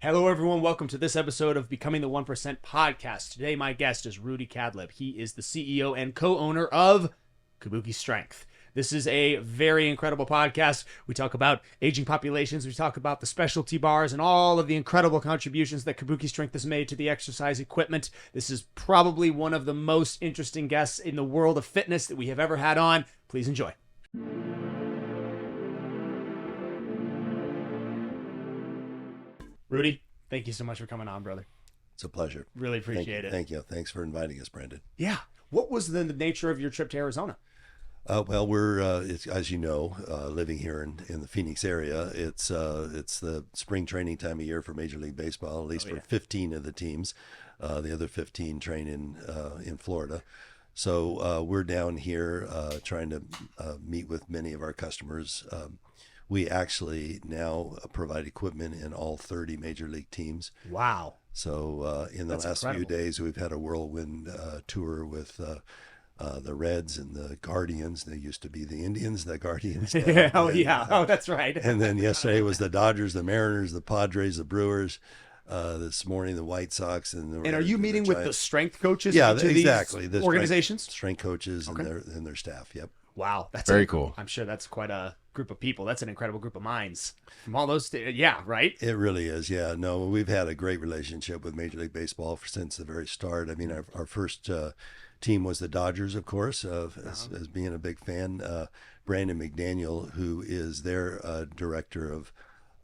Hello, everyone. Welcome to this episode of Becoming the 1% podcast. Today, my guest is Rudy Kadlub. He is the CEO and co-owner of Kabuki Strength. This is a very incredible podcast. We talk about aging populations. We talk about the specialty bars and all of the incredible contributions that Kabuki Strength has made to the exercise equipment. This is probably one of the most interesting guests in the world of fitness that we have ever had on. Please enjoy. Rudy, thank you so much for coming on, brother. It's a pleasure. Really appreciate it. Thank you. Thanks for inviting us, Brandon. Yeah. What was the nature of your trip to Arizona? Well, we're it's, as you know, living here in the Phoenix area. It's the spring training time of year for Major League Baseball, at least for 15 of the teams. The other 15 train in Florida. So we're down here trying to meet with many of our customers. We actually now provide equipment in all 30 major league teams. Wow. So in the last few days, we've had a whirlwind tour with the Reds and the Guardians. They used to be the Indians, the Guardians. Oh, that's right. And then yesterday was the Dodgers, the Mariners, the Padres, the Brewers. This morning, the White Sox. And are you meeting with the strength coaches? Yeah, to exactly. These organizations? Strength coaches and their staff. Yep. Wow. That's very cool. I'm sure that's quite a group of people. That's an incredible group of minds from all those. Yeah, right? It really is. Yeah. No, we've had a great relationship with Major League Baseball since the very start. I mean, our first team was the Dodgers, of course, as being a big fan. Brandon McDaniel, who is their director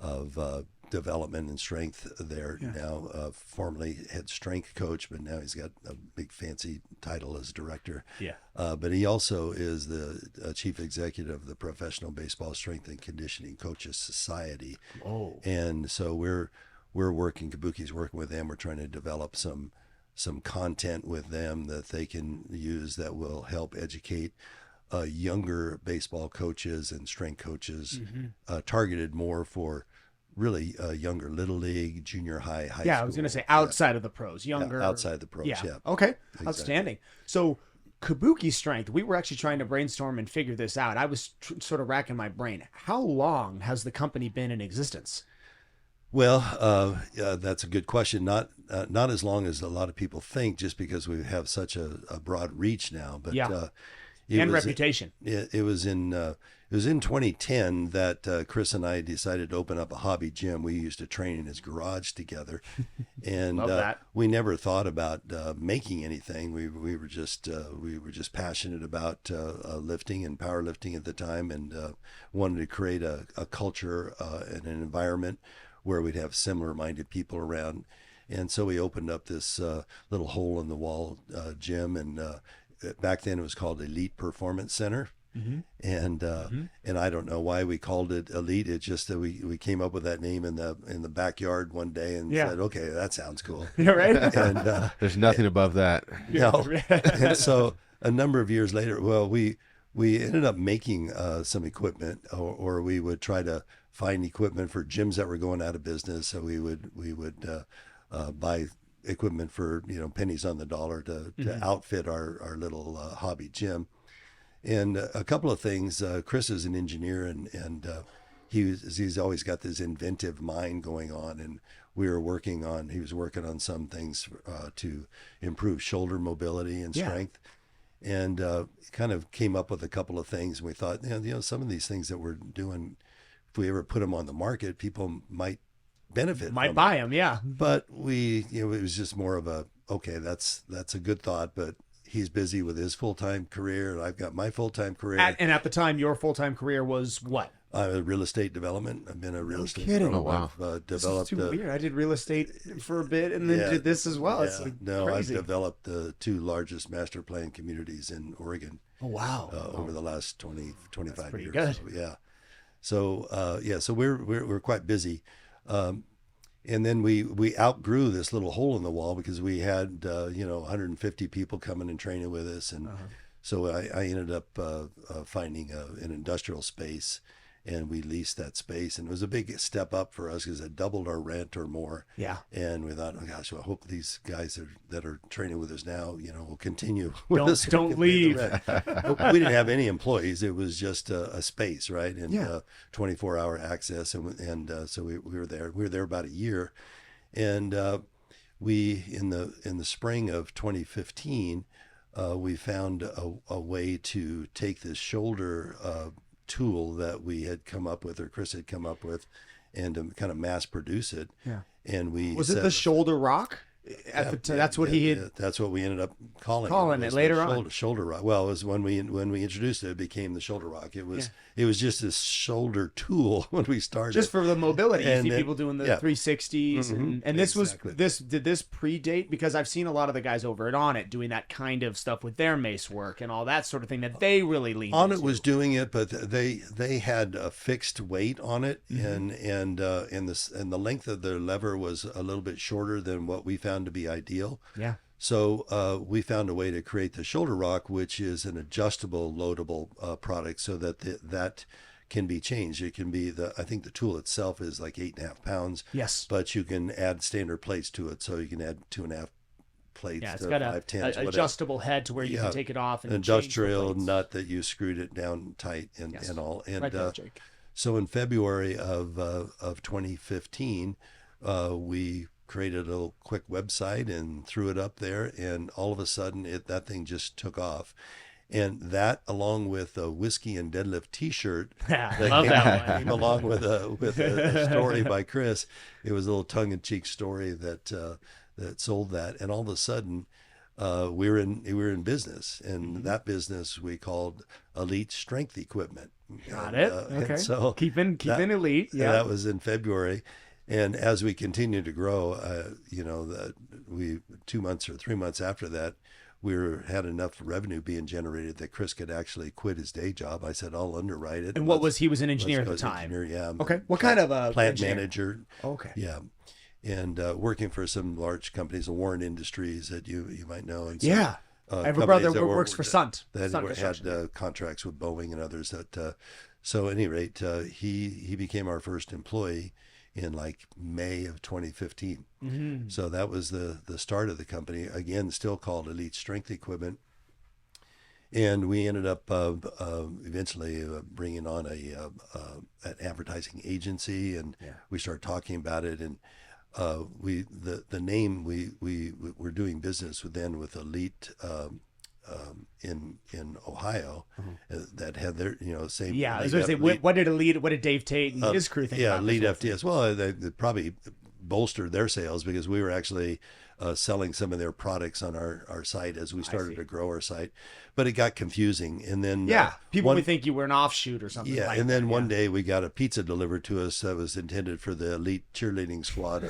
of development and strength there now, formerly head strength coach, but now he's got a big fancy title as director. Yeah. But he also is the chief executive of the Professional Baseball Strength and Conditioning Coaches Society. Oh. And so we're working, Kabuki's working with them. We're trying to develop some content with them that they can use that will help educate younger baseball coaches and strength coaches, targeted more for really younger little league, junior high school. Yeah, I was going to say outside of the pros, younger. Outside the pros, yeah. Okay, Exactly. Outstanding. So Kabuki Strength, we were actually trying to brainstorm and figure this out. I was sort of racking my brain. How long has the company been in existence? Well, that's a good question. Not as long as a lot of people think, just because we have such a broad reach now. But and reputation. It was in 2010 that Chris and I decided to open up a hobby gym. We used to train in his garage together, and we never thought about making anything. We were just passionate about lifting and powerlifting at the time, and wanted to create a culture and an environment where we'd have similar-minded people around. And so we opened up this little hole-in-the-wall gym, and back then it was called Elite Performance Center. And I don't know why we called it Elite. It's just that we came up with that name in the backyard one day and said, okay, that sounds cool. Yeah, right. And there's nothing above that. No. And so a number of years later, well, we ended up making some equipment, or we would try to find equipment for gyms that were going out of business. So we would buy equipment for pennies on the dollar to outfit our little hobby gym. And a couple of things. Chris is an engineer, and he's always got this inventive mind going on. And he was working on some things to improve shoulder mobility and strength. And kind of came up with a couple of things. And we thought, some of these things that we're doing, if we ever put them on the market, people might benefit. Might buy them, yeah. But it was just more of okay, that's a good thought, but he's busy with his full-time career, and I've got my full-time career. And at the time, your full-time career was what? Real estate development. I've been a real estate kidding. developer. Oh, wow. This is too weird. I did real estate for a bit and then did this as well. It's crazy. I've developed the two largest master plan communities in Oregon. Oh, wow. Over the last 25 That's pretty years. good. So we're quite busy. And then we outgrew this little hole in the wall because we had 150 people coming and training with us, and so I ended up finding an industrial space, and we leased that space, and it was a big step up for us because it doubled our rent or more. Yeah. And we thought, oh gosh, well, I hope these guys that are training with us now, will continue with us. Don't leave. We didn't have any employees. It was just a space, right? And 24-hour access, and so we were there. We were there about a year, And we in the spring of 2015, we found a way to take this shoulder tool that we had come up with, or Chris had come up with, and to kind of mass produce it. Yeah. And we Was it the shoulder rock? That's what he had. That's what we ended up calling it later on. Shoulder rock. Well, it was when we introduced it, it became the shoulder rock. It was just this shoulder tool when we started. Just for the mobility. You see people doing the 360s, and this exactly. did this predate? Because I've seen a lot of the guys over at On It doing that kind of stuff with their mace work and all that sort of thing that they really leaned On into. It was doing it, but they had a fixed weight on it, and the length of their lever was a little bit shorter than what we found to be ideal. Yeah. So we found a way to create the shoulder rock, which is an adjustable, loadable product, so that that can be changed. It can be I think the tool itself is like 8.5 pounds. Yes. But you can add standard plates to it, so you can add 2.5 plates. Yeah, it's to got 5/10, a adjustable head to where you can take it off. And an industrial nut that you screwed it down tight and all. And right there, Jake. So in February of 2015, we created a little quick website and threw it up there, and all of a sudden that thing just took off. And that, along with a whiskey and deadlift T-shirt, came along with a story by Chris. It was a little tongue-in-cheek story that sold that, and all of a sudden, we were in business, and that business we called Elite Strength Equipment. Got it. Okay. So keeping elite. Yeah. That was in February. And as we continued to grow, 2 months or 3 months after that, had enough revenue being generated that Chris could actually quit his day job. I said, I'll underwrite it. And he was an engineer at the time? Yeah. Okay. What kind of plant engineer? Manager? Okay. Yeah. And working for some large companies, the Warren Industries that you might know. And yeah. I have a brother who works for Sunt. That had contracts with Boeing and others. So at any rate, he became our first employee in like May of 2015. So that was the start of the company, again, still called Elite Strength Equipment. And we ended up eventually bringing on an advertising agency, and we started talking about it. And the name we were doing business with Elite in Ohio, that had their same. Yeah, I was going to say, what did Dave Tate and his crew think? Yeah, about Elite FTS. Well, they probably bolstered their sales because we were actually selling some of their products on our site as we started to grow our site. But it got confusing, and then people would think you were an offshoot or something. Yeah, and then one day we got a pizza delivered to us that was intended for the elite cheerleading squad.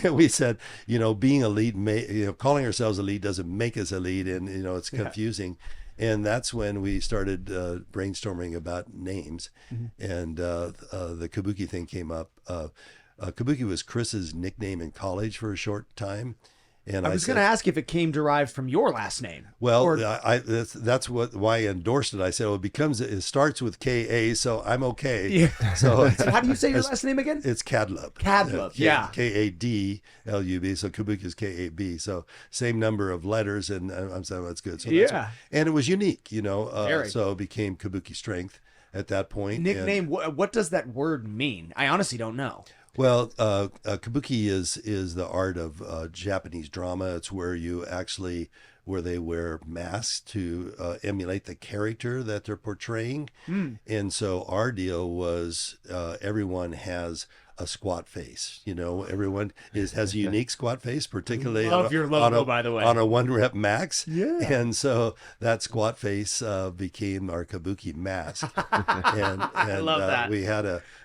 And we said, being elite, calling ourselves elite doesn't make us elite, and it's confusing. And that's when we started brainstorming about names, and the Kabuki thing came up. Kabuki was Chris's nickname in college for a short time. And I was going to ask if it came derived from your last name. Well, that's why I endorsed it. I said, it starts with K-A, so I'm okay. Yeah. So how do you say your last name again? It's Kadlub. Kadlub, yeah. Kadlub, so Kabuki is K-A-B. So same number of letters, and I'm saying that's good. So and it was unique, so it became Kabuki Strength at that point. Nickname, what does that word mean? I honestly don't know. Well, Kabuki is the art of Japanese drama. It's where they wear masks to emulate the character that they're portraying. And so our deal was everyone has a squat face. Everyone has a unique squat face, particularly your logo, by the way, on a 1-rep max. Yeah. And so that squat face became our Kabuki mask. And I love that.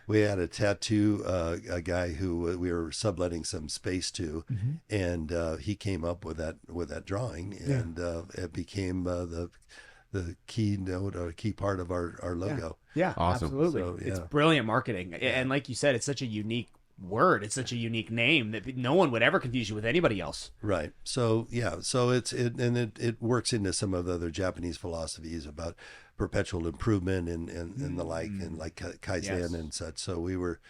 We had a tattoo a guy who we were subletting some space to, and he came up with that drawing, and it became the keynote or key part of our logo. Yeah, awesome. Absolutely. So, It's brilliant marketing. And like you said, it's such a unique word. It's such a unique name that no one would ever confuse you with anybody else. Right. So, so it works into some of the other Japanese philosophies about perpetual improvement and the like, and like Kaizen and such. So we were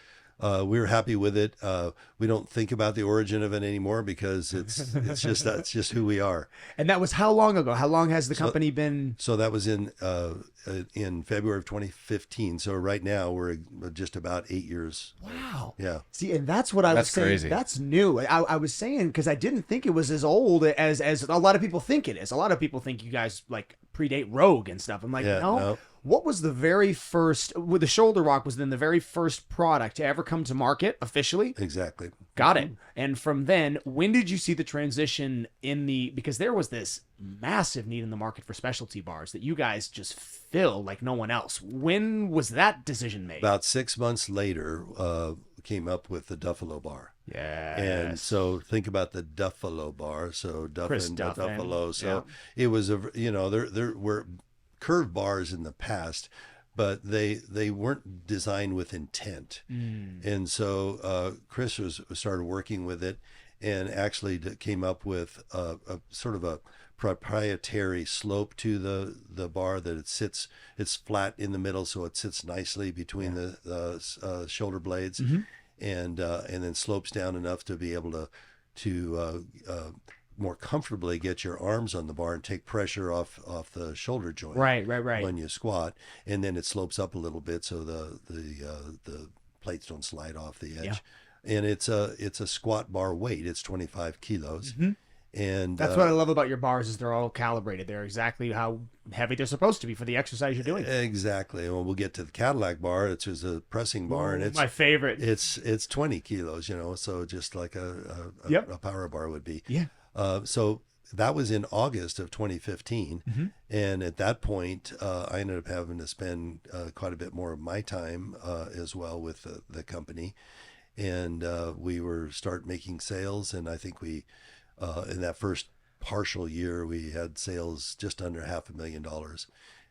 happy with it. We don't think about the origin of it anymore because it's just who we are. And that was how long ago? How long has the company been? So that was in in February of 2015. So right now we're just about 8 years. Wow. Yeah. See, and that's what I was saying. Crazy. That's new. I was saying because I didn't think it was as old as a lot of people think it is. A lot of people think you guys like predate Rogue and stuff. I'm like, Yeah, no. no. What was the very first? With the Shoulder Rock was then the very first product to ever come to market officially. Exactly. Got it. And from then, when did you see the transition in the, because there was this massive need in the market for specialty bars that you guys just fill like no one else. When was that decision made? About 6 months later, came up with the Duffalo bar. Yeah. And so think about the Duffalo bar. So Chris Duffin, Duffin, Duffalo. So yeah. it was there were curved bars in the past, but they weren't designed with intent. And so Chris started working with it, and actually came up with a sort of a proprietary slope to the bar that it's flat in the middle, so it sits nicely between the shoulder blades, and then slopes down enough to be able to more comfortably get your arms on the bar and take pressure off the shoulder joint. Right. When you squat, and then it slopes up a little bit so the plates don't slide off the edge. Yeah. And it's a squat bar weight. It's 25 kilos. And that's what I love about your bars is they're all calibrated. They're exactly how heavy they're supposed to be for the exercise you're doing. Exactly. Well, we'll get to the Cadillac bar. It's just a pressing bar, and it's my favorite. It's 20 kilos, so just like a power bar would be. Yeah. So that was in August of 2015. And at that point, I ended up having to spend quite a bit more of my time as well with the company. And we start making sales. And I think we, in that first partial year, we had sales just under $500,000.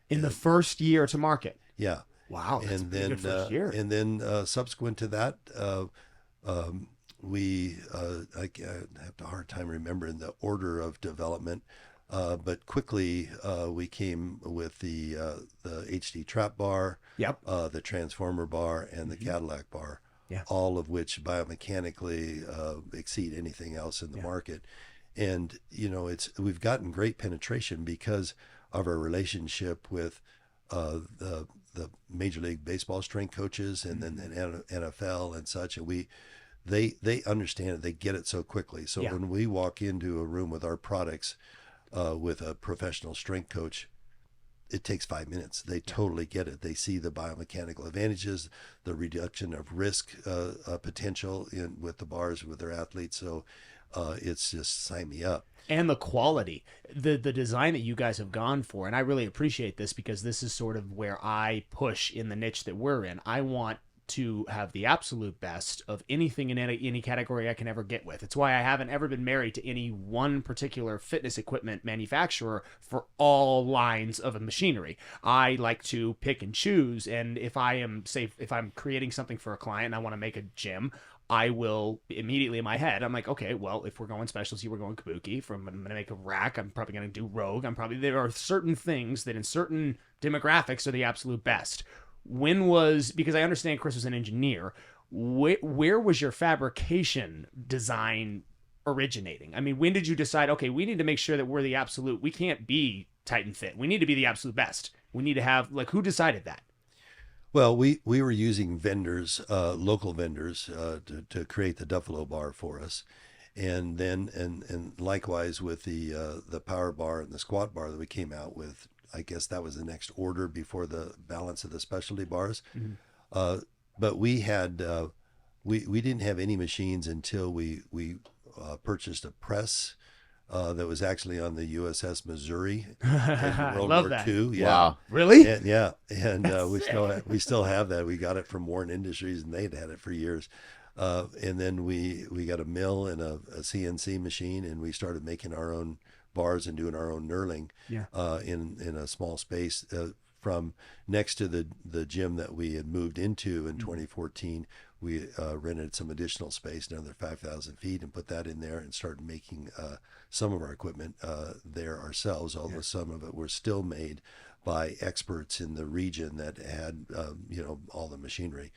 In the first year to market? Yeah. Wow. That's and a then good first year. And then subsequent to that, we I have a hard time remembering the order of development, but quickly we came with the HD trap bar, the transformer bar, and the Cadillac bar, all of which biomechanically exceed anything else in the market. And we've gotten great penetration because of our relationship with the Major League Baseball strength coaches, and then NFL and such, and they understand it. They get it so quickly. So when we walk into a room with our products with a professional strength coach, it takes 5 minutes. They totally get it. They see the biomechanical advantages, the reduction of risk potential with the bars with their athletes. So it's just sign me up. And the quality, the design that you guys have gone for, and I really appreciate this because this is sort of where I push in the niche that we're in. I want to have the absolute best of anything in any category I can ever get with. It's why I haven't ever been married to any one particular fitness equipment manufacturer for all lines of machinery. I like to pick and choose, and if I'm creating something for a client and I want to make a gym, I will immediately in my head, I'm like, okay, well, if we're going specialty, we're going Kabuki. If I'm going to make a rack, I'm probably going to do Rogue. There are certain things that in certain demographics are the absolute best. Because I understand Chris was an engineer, where was your fabrication design originating? I mean, when did you decide, okay, we need to make sure that we're the absolute, we can't be Titan Fit. We need to be the absolute best. We need to have, who decided that? Well, we were using vendors, local vendors, to create the Duffalo bar for us. And then, and likewise with the power bar and the squat bar that we came out with, I guess that was the next order before the balance of the specialty bars. But we had, we didn't have any machines until we purchased a press that was actually on the USS Missouri in World Love War that. II. Yeah. Wow. Really? And we still have that. We got it from Warren Industries, and they'd had it for years. And then we got a mill and a CNC machine, and we started making our own bars and doing our own knurling in a small space from next to the gym that we had moved into in 2014. We rented some additional space, another 5,000 feet, and put that in there and started making some of our equipment there ourselves, although some of it were still made by experts in the region that had all the machinery.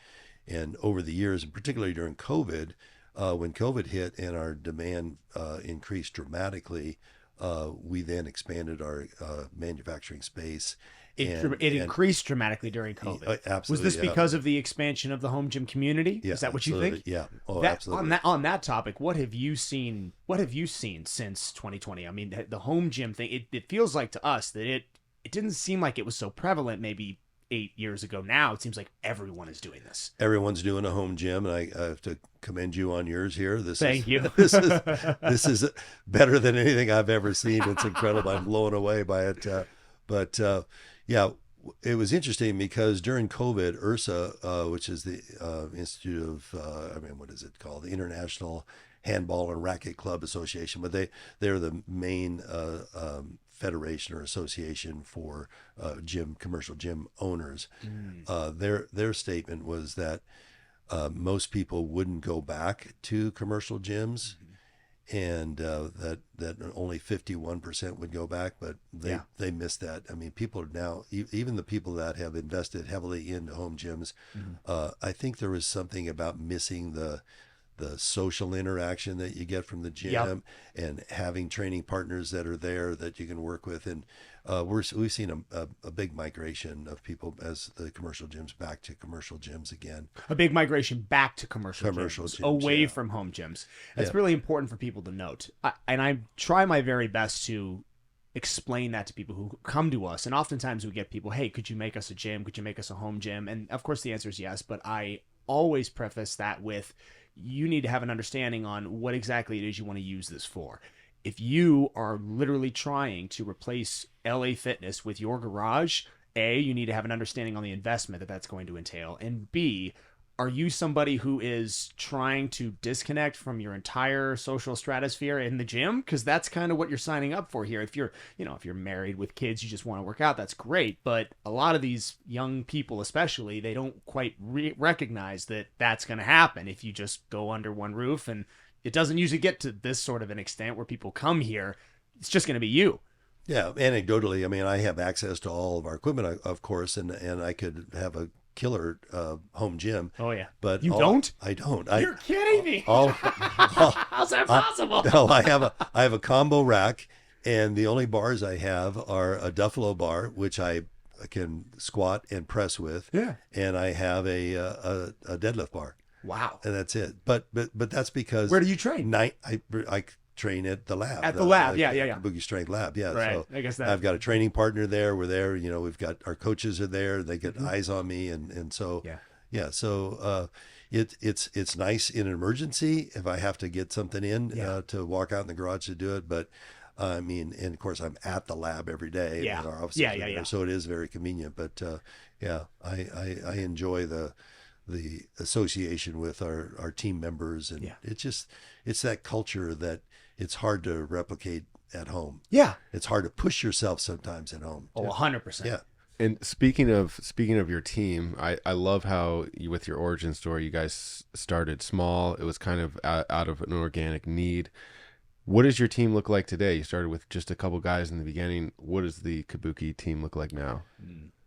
And over the years, and particularly during COVID, when COVID hit and our demand increased dramatically, we then expanded our manufacturing space It increased dramatically during COVID. Absolutely. Was this yeah. because of the expansion of the home gym community? Yeah, Is that what absolutely. you think? Yeah. Oh, That, absolutely. on that topic, what have you seen? What have you seen since 2020? I mean, the home gym thing. It feels like to us that it didn't seem like it was so prevalent maybe 8 years ago. Now it seems like everyone is doing this. Everyone's doing a home gym, and I have to commend you on yours here. Thank you. This is better than anything I've ever seen. It's incredible. I'm blown away by it. But yeah, it was interesting because during COVID, IRSA, which is the Institute of, what is it called? The International Handball and Racket Club Association, but they're the main federation or association for commercial gym owners. Their statement was that most people wouldn't go back to commercial gyms, and that only 51% would go back, but they missed that. I mean, people are now, even the people that have invested heavily into home gyms, I think there was something about missing the social interaction that you get from the gym, and having training partners that are there that you can work with. And we've seen a big migration of people as the commercial gyms back to commercial gyms again. A big migration back to commercial gyms, away from home gyms. That's really important for people to note. And I try my very best to explain that to people who come to us. And oftentimes we get people, hey, could you make us a gym? Could you make us a home gym? And of course the answer is yes, but I always preface that with, you need to have an understanding on what exactly it is you want to use this for. If you are literally trying to replace LA Fitness with your garage, A, you need to have an understanding on the investment that that's going to entail. And B, are you somebody who is trying to disconnect from your entire social stratosphere in the gym? Because that's kind of what you're signing up for here. If you're married with kids, you just want to work out, that's great. But a lot of these young people, especially, they don't quite recognize that that's going to happen if you just go under one roof. And it doesn't usually get to this sort of an extent where people come here. It's just going to be you. Yeah, anecdotally, I mean, I have access to all of our equipment, of course, and I could have a killer home gym. Oh yeah, but you don't? I don't. You're kidding me. How's that possible? No, I have a combo rack, and the only bars I have are a Duffalo bar, which I can squat and press with. Yeah. And I have a deadlift bar. Wow. And that's it. But that's because where do you train? I train at the lab. At the lab, yeah. Kabuki Strength Lab, yeah. Right. So I guess that. I've got a training partner there. We're there. We've got our coaches are there. They get eyes on me, and so yeah. So it's nice in an emergency if I have to get something in to walk out in the garage to do it. But I mean, and of course I'm at the lab every day. Yeah. Our offices are there, so it is very convenient. But I enjoy the association with our team members, and it's that culture that it's hard to replicate at home. Yeah. It's hard to push yourself sometimes at home. Oh, 100%. Yeah. And speaking of your team, I love how with your origin story, you guys started small. It was kind of out of an organic need. What does your team look like today? You started with just a couple guys in the beginning. What does the Kabuki team look like now?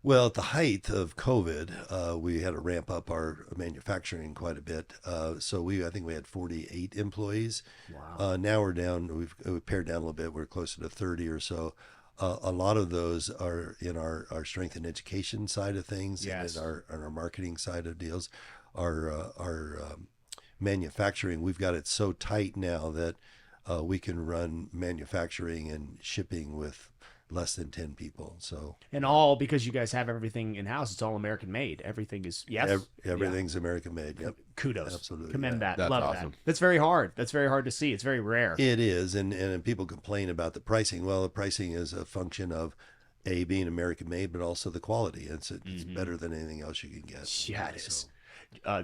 Well, at the height of COVID, we had to ramp up our manufacturing quite a bit. So I think we had 48 employees. Wow. Now we're down. We've pared down a little bit. We're closer to 30 or so. A lot of those are in our strength and education side of things, yes, and our marketing side of deals. Our manufacturing, we've got it so tight now that we can run manufacturing and shipping with less than 10 people. So, and all because you guys have everything in house. It's all American made. Everything is everything's American made. Yep. Kudos. Absolutely. Commend that. That's Love awesome. that. That's very hard. That's very hard to see. It's very rare. It is, and people complain about the pricing. Well, the pricing is a function of being American made, but also the quality. It's better than anything else you can get. Yeah, it is.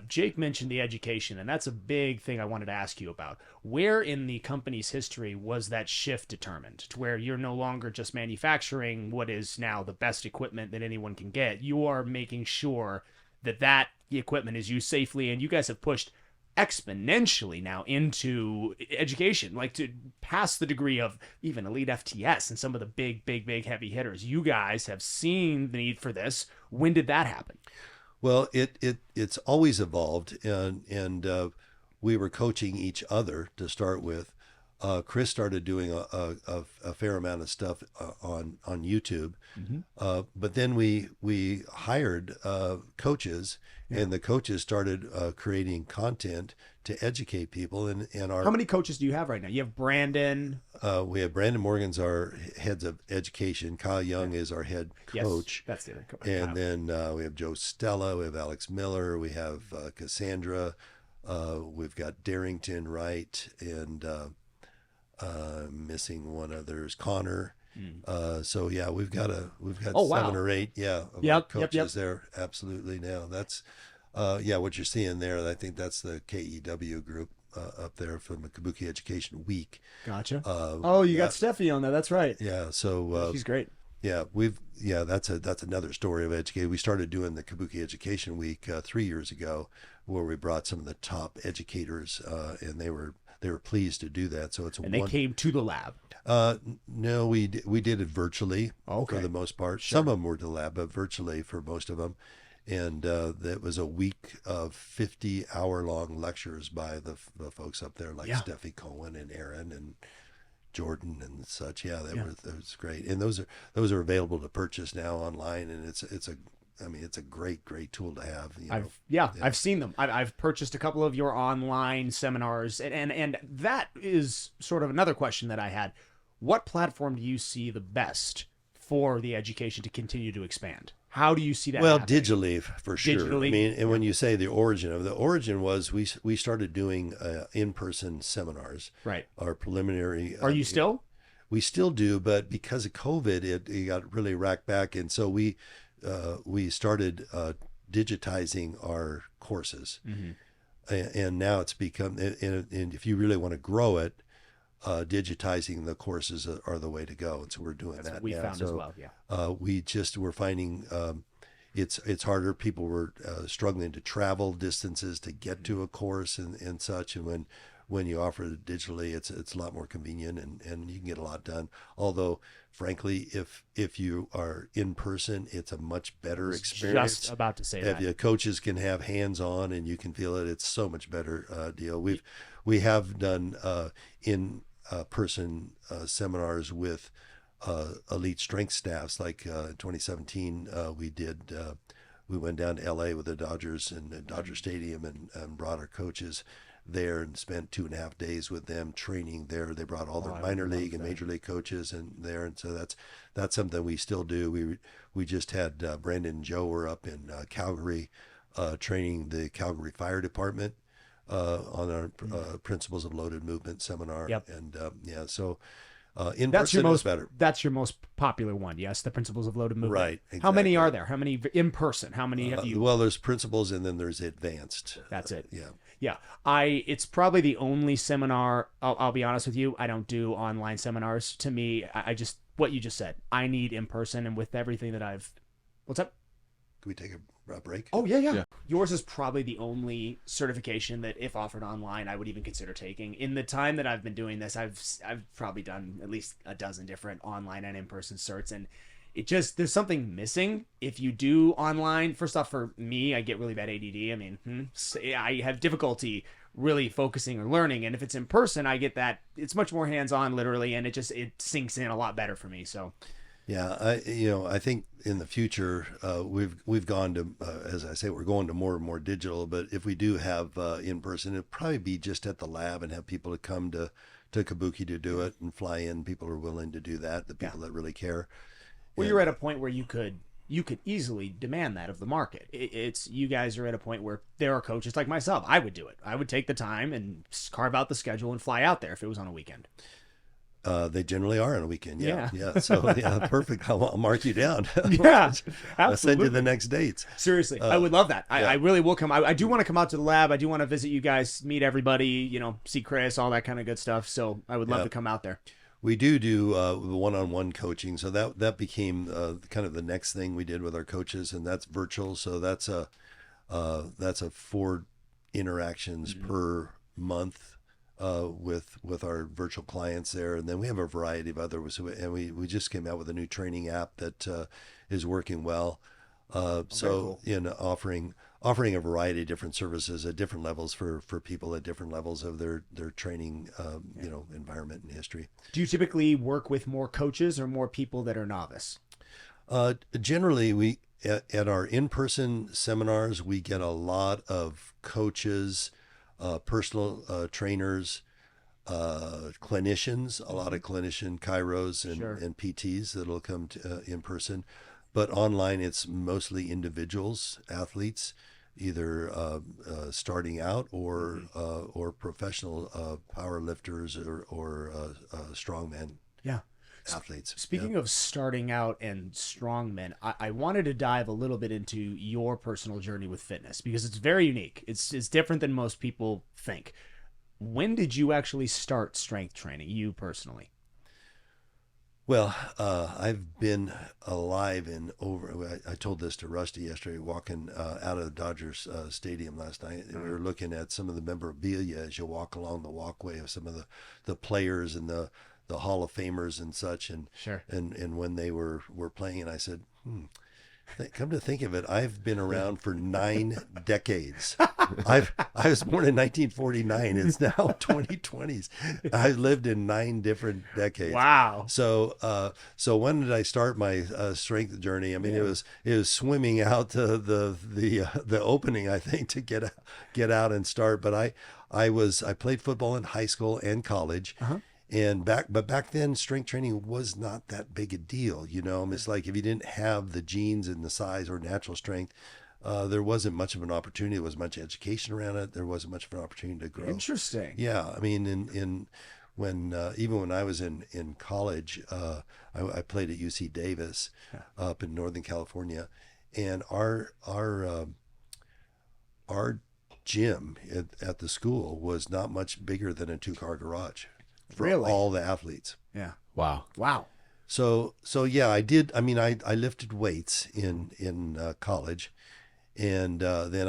Jake mentioned the education, and that's a big thing I wanted to ask you about. Where in the company's history was that shift determined to where you're no longer just manufacturing what is now the best equipment that anyone can get? You are making sure that equipment is used safely, and you guys have pushed exponentially now into education, like to pass the degree of even elite FTS and some of the big heavy hitters. You guys have seen the need for this. When did that happen? Well, it's always evolved, and we were coaching each other to start with. Chris started doing a fair amount of stuff on YouTube, but then we hired coaches, and the coaches started creating content to educate people. And How many coaches do you have right now? You have Brandon. we have Brandon Morgan's our heads of education. Kyle Young is our head coach. Yes, that's the other coach. And then we have Joe Stella, we have Alex Miller, we have Cassandra, we've got Darrington Wright, and missing one other is Connor. So yeah, we've got 7 or 8 of coaches there. Absolutely. Now that's what you're seeing there. I think that's the KEW group up there from the Kabuki Education Week. Gotcha. You got Steffi on there. That's right. Yeah. So she's great. Yeah, that's another story of education. We started doing the Kabuki Education Week 3 years ago, where we brought some of the top educators, and they were pleased to do that. So they came to the lab. No, we did it virtually for the most part. Sure. Some of them were to the lab, but virtually for most of them. And that was a week of 50-hour-long lectures by the folks up there, like Steffi Cohen and Aaron and Jordan and such. Yeah, that was great. And those are available to purchase now online, and it's a great tool to have. I've seen them. I've purchased a couple of your online seminars, and that is sort of another question that I had. What platform do you see the best for the education to continue to expand? How do you see that? Well, happening? digitally for sure. Digitally, I mean, and when you say the origin was we started doing in-person seminars. Right. Our preliminary. Are you still? We still do, but because of COVID, it got really racked back, and so we started digitizing our courses, and now it's become. And if you really want to grow it, digitizing the courses are the way to go, and so we're doing that. What we found as well. Yeah. We're finding it's harder. People were struggling to travel distances to get to a course and such, and when you offer it digitally, it's a lot more convenient, and you can get a lot done. Although, frankly, if you are in person, it's a much better experience. Just about to say that. The coaches can have hands on, and you can feel it. It's so much better deal. We have done in person seminars with elite strength staffs. Like in 2017, we went down to LA with the Dodgers and Dodger Stadium and brought our coaches there and spent 2.5 days with them training there. They brought all their minor league and major league coaches in there, and so that's something we still do. We just had Brandon and Joe were up in Calgary training the Calgary Fire Department on our Principles of Loaded Movement seminar. Yep. And so in person is better. That's your most popular one, yes? The Principles of Loaded Movement. Right. Exactly. How many are there? How many in person? How many have you? Well, there's principles, and then there's advanced. That's it. Yeah. Yeah. It's probably the only seminar, I'll be honest with you, I don't do online seminars. To me, I just, what you just said, I need in person, and with everything that what's up? Can we take a break? Oh, yeah. Yours is probably the only certification that, if offered online, I would even consider taking. In the time that I've been doing this, I've probably done at least a dozen different online and in-person certs, and there's something missing if you do online. First off, for me, I get really bad ADD. I mean, I have difficulty really focusing or learning, and if it's in person, I get that it's much more hands-on, literally, and it sinks in a lot better for me. So. Yeah, I think in the future we've gone to, as I say, we're going to more and more digital. But if we do have in person, it'd probably be just at the lab and have people to come to Kabuki to do it and fly in. People are willing to do that. The people that really care. Well, you're at a point where you could easily demand that of the market. You guys are at a point where there are coaches like myself. I would do it. I would take the time and carve out the schedule and fly out there if it was on a weekend. They generally are on a weekend. Yeah. So perfect. I'll mark you down. Yeah, I'll send you the next dates. Seriously, I would love that. I really will come. I do want to come out to the lab. I do want to visit you guys, meet everybody. See Chris, all that kind of good stuff. So I would love to come out there. We do one-on-one coaching. So that became kind of the next thing we did with our coaches, and that's virtual. So that's a 4 interactions per month. With our virtual clients there, and then we have a variety of others, and we just came out with a new training app that is working well. So cool. In offering offering a variety of different services at different levels for people at different levels of their training, environment and history. Do you typically work with more coaches or more people that are novice? Generally, we at our in-person seminars, we get a lot of coaches, personal trainers, clinicians, a lot of clinician chiros and PTs that'll come to, in person. But online, it's mostly individuals, athletes, either starting out or professional power lifters or strongman. Yeah. Athletes. Speaking of starting out and strongmen, I wanted to dive a little bit into your personal journey with fitness because it's very unique. It's different than most people think. When did you actually start strength training, you personally? Well, I've been alive in over. I told this to Rusty yesterday, walking out of the Dodgers stadium last night. And we were looking at some of the memorabilia as you walk along the walkway of some of the players and the Hall of Famers and such, and and when they were playing, and I said, come to think of it, I've been around for 9 decades. I was born in 1949. It's now 2020s. I've lived in 9 different decades. Wow. So when did I start my strength journey? I mean, it was swimming out to the opening, I think, to get out and start. But I played football in high school and college. And back then, strength training was not that big a deal. It's like if you didn't have the genes and the size or natural strength, there wasn't much of an opportunity. There wasn't much education around it. There wasn't much of an opportunity to grow. Interesting. Yeah, I mean, even when I was in college, I played at UC Davis up in Northern California, and our gym at the school was not much bigger than a 2-car garage. For all the athletes. Yeah. Wow. So yeah, I did. I mean, I lifted weights in college, and then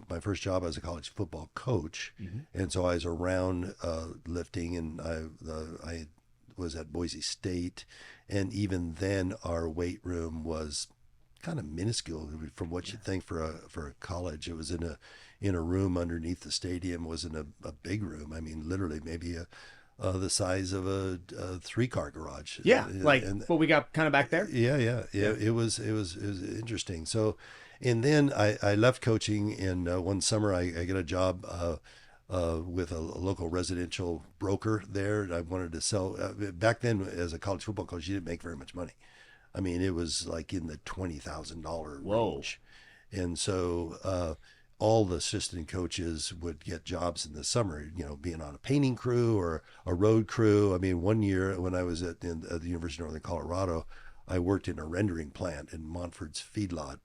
my first job as a college football coach, and so I was around lifting, and I was at Boise State, and even then our weight room was kind of minuscule from what you'd think for a college. It was in a room underneath the stadium. It wasn't a big room. I mean, literally maybe the size of a 3-car garage. Yeah, what we got kind of back there. Yeah. It was interesting. So, and then I left coaching, and one summer I got a job with a local residential broker there. And I wanted to sell. Back then, as a college football coach, you didn't make very much money. I mean, it was like in the $20,000 range. And so all the assistant coaches would get jobs in the summer, being on a painting crew or a road crew. I mean, one year when I was at the University of Northern Colorado, I worked in a rendering plant in Montford's feedlot,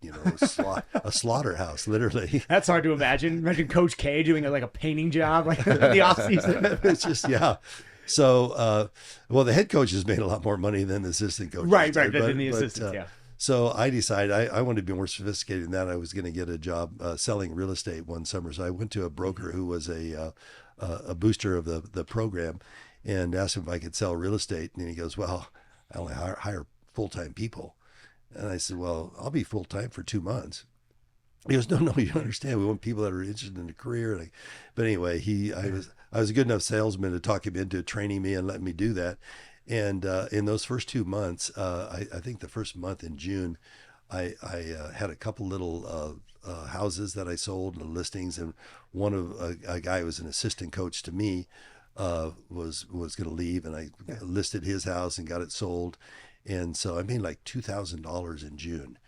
a slaughterhouse, literally. That's hard to imagine. Imagine Coach K doing a painting job in the off season. It's just, yeah. So, the head coaches made a lot more money than the assistant coaches. Right, than the assistants, yeah. So I decided I wanted to be more sophisticated than that. I was going to get a job selling real estate one summer. So I went to a broker who was a booster of the program, and asked him if I could sell real estate. And he goes, "Well, I only hire full-time people." And I said, "Well, I'll be full-time for 2 months." He goes, no, you don't understand. We want people that are interested in a career. But anyway, I was a good enough salesman to talk him into training me and letting me do that. And in those first 2 months, I think the first month in June, I had a couple little houses that I sold, and listings, and one of a guy who was an assistant coach to me was going to leave, and I listed his house and got it sold. And so I made like $2,000 in June.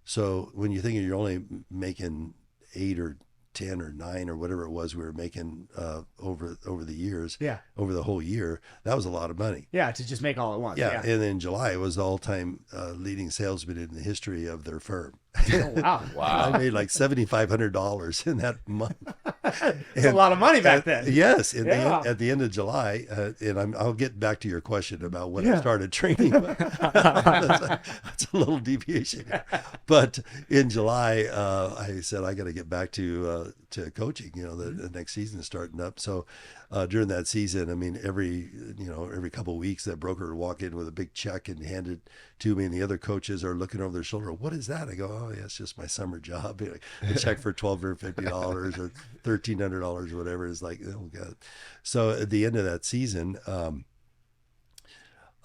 So when you think you're only making 8 or 10 or 9 or whatever it was we were making over the years, over the whole year, that was a lot of money. Yeah, to just make all at once. Yeah. And then July was the all-time leading salesman in the history of their firm. Oh, wow. I made like $7,500 in that month. It's a lot of money back then. Yes, Yeah. at the end of July, and I'll get back to your question about when Yeah. I started training. That's a little deviation, but in July, I said I got to get back to coaching. The next season is starting up, so during that season, I mean, every couple of weeks, that broker would walk in with a big check and hand it to me, and the other coaches are looking over their shoulder. What is that? I go, oh yeah, it's just my summer job. A check for $1,250 or $1,300 or whatever. Is like, oh god. So at the end of that season,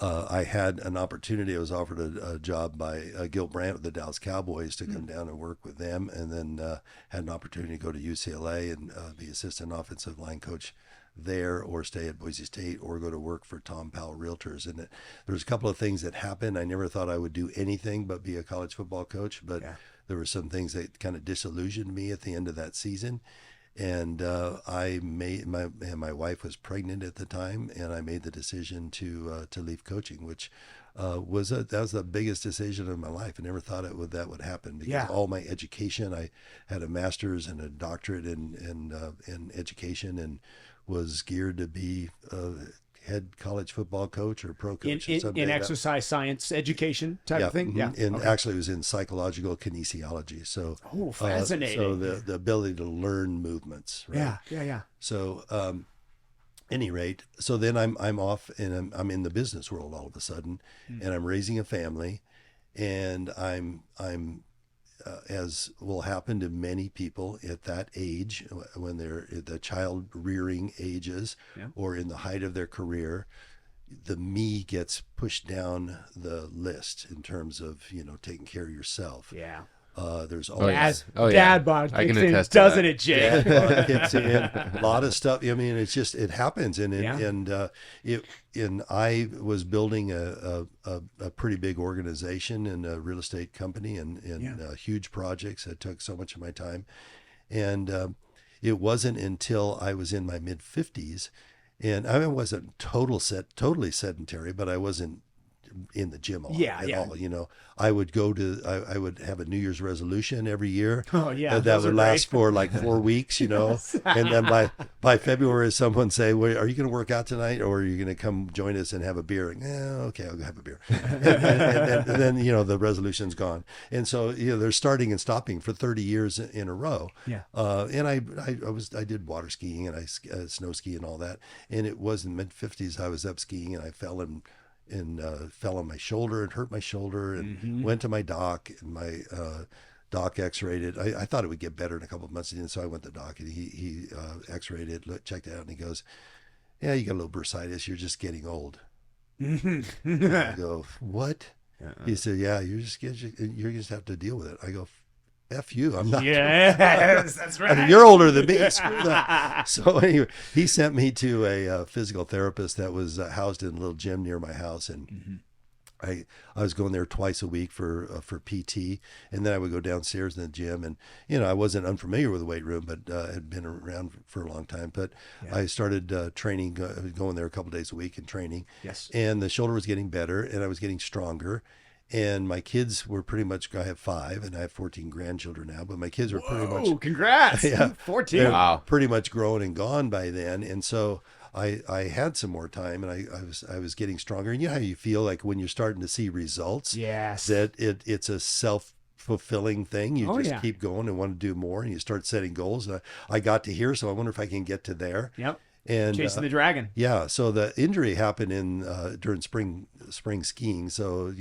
I had an opportunity. I was offered a job by Gil Brandt with the Dallas Cowboys to come down and work with them, and then had an opportunity to go to UCLA and be assistant offensive line coach there, or stay at Boise State, or go to work for Tom Powell Realtors. And there's a couple of things that happened. I never thought I would do anything but be a college football coach, but there were some things that kind of disillusioned me at the end of that season. And my wife was pregnant at the time, and I made the decision to leave coaching, which that was the biggest decision of my life. I never thought that would happen, because all my education, I had a master's and a doctorate in education, and was geared to be a head college football coach or pro coach in exercise science education type of thing. Yeah, and actually it was in psychological kinesiology. So fascinating. So the ability to learn movements. Right? Yeah. So any rate, so then I'm off, and I'm in the business world all of a sudden, and I'm raising a family, and I'm as will happen to many people at that age, when they're at the child rearing ages, or in the height of their career, the me gets pushed down the list in terms of taking care of yourself. There's always dad bod I can kicks in, attest to doesn't that. it, Jay? kicks in, a lot of stuff. I mean, it happens, and I was building a pretty big organization and a real estate company, and huge projects that took so much of my time, and it wasn't until I was in my mid 50s, and I wasn't totally sedentary, but I wasn't in the gym a lot at all. I would go to, I would have a New Year's resolution every year. That would last for like 4 weeks, Yes. And then by February, someone say, well, are you going to work out tonight, or are you going to come join us and have a beer? Okay, I'll have a beer. and then, the resolution's gone. And so, they're starting and stopping for 30 years in a row. And I did water skiing, and I snow ski and all that. And it was in the mid 50s, I was up skiing, and I fell on my shoulder and hurt my shoulder, and went to my doc, and my doc x-rayed it. I thought it would get better in a couple of months, and so I went to the doc, and he x-rayed it, checked it out, and he goes, yeah, you got a little bursitis, you're just getting old. I go, what? He said, yeah, you're just have to deal with it. I go, F you, I'm not. Yes, that's right. I mean, you're older than me. Screw that. So anyway, he sent me to a physical therapist that was housed in a little gym near my house, and I was going there twice a week for PT, and then I would go downstairs in the gym, and I wasn't unfamiliar with the weight room, but had been around for a long time. But I started training, going there a couple days a week and training. Yes. And the shoulder was getting better, and I was getting stronger. And my kids were pretty much, I have 5 and I have 14 grandchildren now, but my kids were pretty much. Oh, congrats. 14. Wow. Pretty much grown and gone by then. And so I had some more time, and I was getting stronger. And you know how you feel like when you're starting to see results? Yes. That it's a self-fulfilling thing. You just keep going and want to do more, and you start setting goals. And I got to here, so I wonder if I can get to there. Yep. And chasing the dragon. Yeah. So the injury happened during spring skiing. So,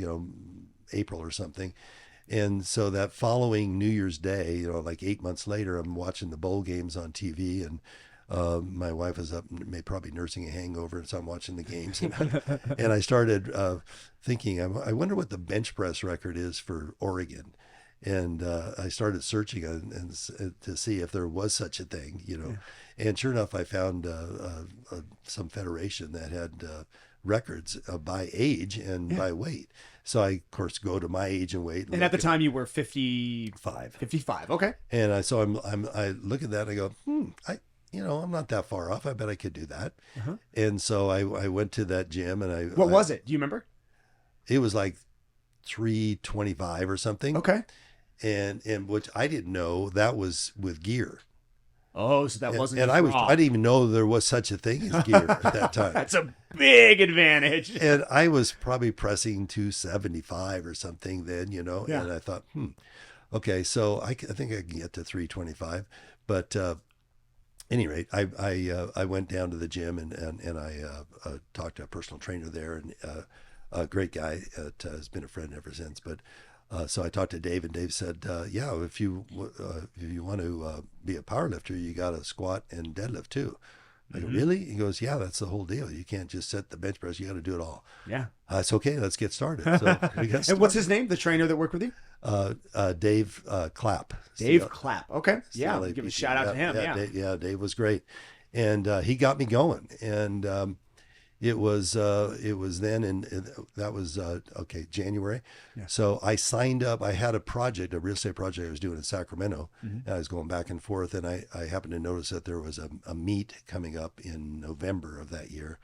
April or something. And so that following New Year's Day, like 8 months later, I'm watching the bowl games on TV, and my wife is up, probably nursing a hangover, and so I'm watching the games. And I started thinking, I wonder what the bench press record is for Oregon. And I started searching to see if there was such a thing, And sure enough, I found some federation that had records by age and by weight. So I, of course, go to my age and weight. And at the time, you were 55. 55. Okay. And I look at that and I go, I'm not that far off. I bet I could do that. And so I went to that gym, and What was it? Do you remember? It was like 325 or something. Okay. And which I didn't know that was with gear. Oh, so that wasn't. And I didn't even know there was such a thing as gear at that time. That's a big advantage. And I was probably pressing 275 or something then, you know. Yeah. And I thought, okay, so I think I can get to 325. But any rate, I went down to the gym and I talked to a personal trainer there, and a great guy has been a friend ever since. But so I talked to Dave, and Dave said, yeah, if you want to be a power lifter, you got to squat and deadlift too. I go, really? He goes, yeah, that's the whole deal. You can't just set the bench press. You got to do it all. Yeah. It's okay. Let's get started. So we got started. And what's his name? The trainer that worked with you? Dave Clapp. Dave Clapp. Okay. Yeah. C-L-A-P-P. Give a shout out to him. Yeah. Dave was great. And he got me going. And it was then, and that was January. Yeah. So I signed up. I had a real estate project I was doing in Sacramento. And I was going back and forth, and I happened to notice that there was a meet coming up in November of that year.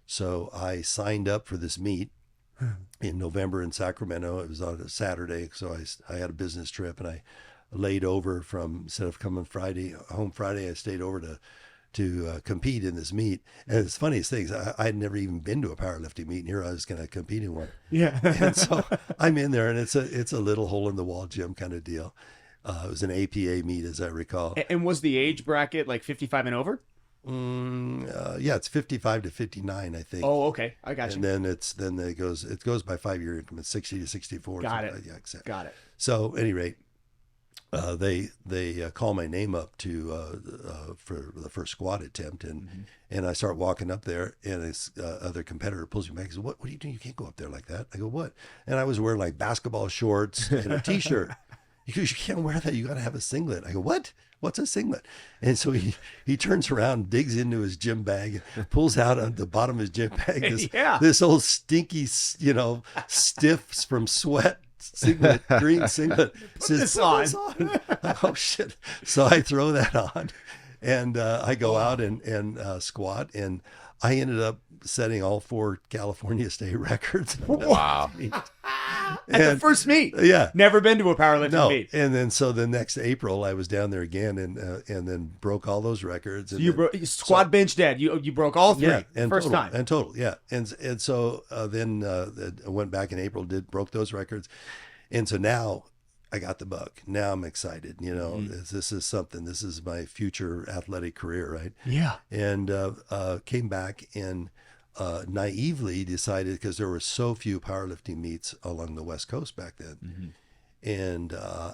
So I signed up for this meet in November in Sacramento. It was on a Saturday, so I had a business trip, and I laid over instead of coming home Friday, I stayed over to compete in this meet. And it's the funniest things, I had never even been to a powerlifting meet, and here I was going to compete in one. Yeah. And so I'm in there, and it's a little hole in the wall gym kind of deal. It was an APA meet, as I recall. And was the age bracket like 55 and over? Yeah, it's 55 to 59, I think. Oh, okay. I got you. And then it goes by 5-year increments, 60 to 64. Got it. Yeah, exactly. Got it. So, at any rate, they call my name up for the first squat attempt, and I start walking up there, and this other competitor pulls me back and says, "What are you doing? You can't go up there like that." I go, "What?" And I was wearing like basketball shorts and a t-shirt. He goes, "You can't wear that. You got to have a singlet." I go, "What? What's a singlet?" And so he turns around, digs into his gym bag, pulls out on the bottom of his gym bag this old stinky, stiff from sweat singlet, green singlet. Put this on. Oh shit! So I throw that on, and I go out and squat, and I ended up setting all 4 California state records. Wow. At the first meet. Yeah. Never been to a powerlifting meet. And then so the next April I was down there again and then broke all those records. And So you squat, bench, dead. You broke all 3 and first total, time. And total, yeah. And so then I went back in April, broke those records. And so now I got the bug. Now I'm excited. This is something. This is my future athletic career, right? Yeah. And came back and naively decided, because there were so few powerlifting meets along the West Coast back then. And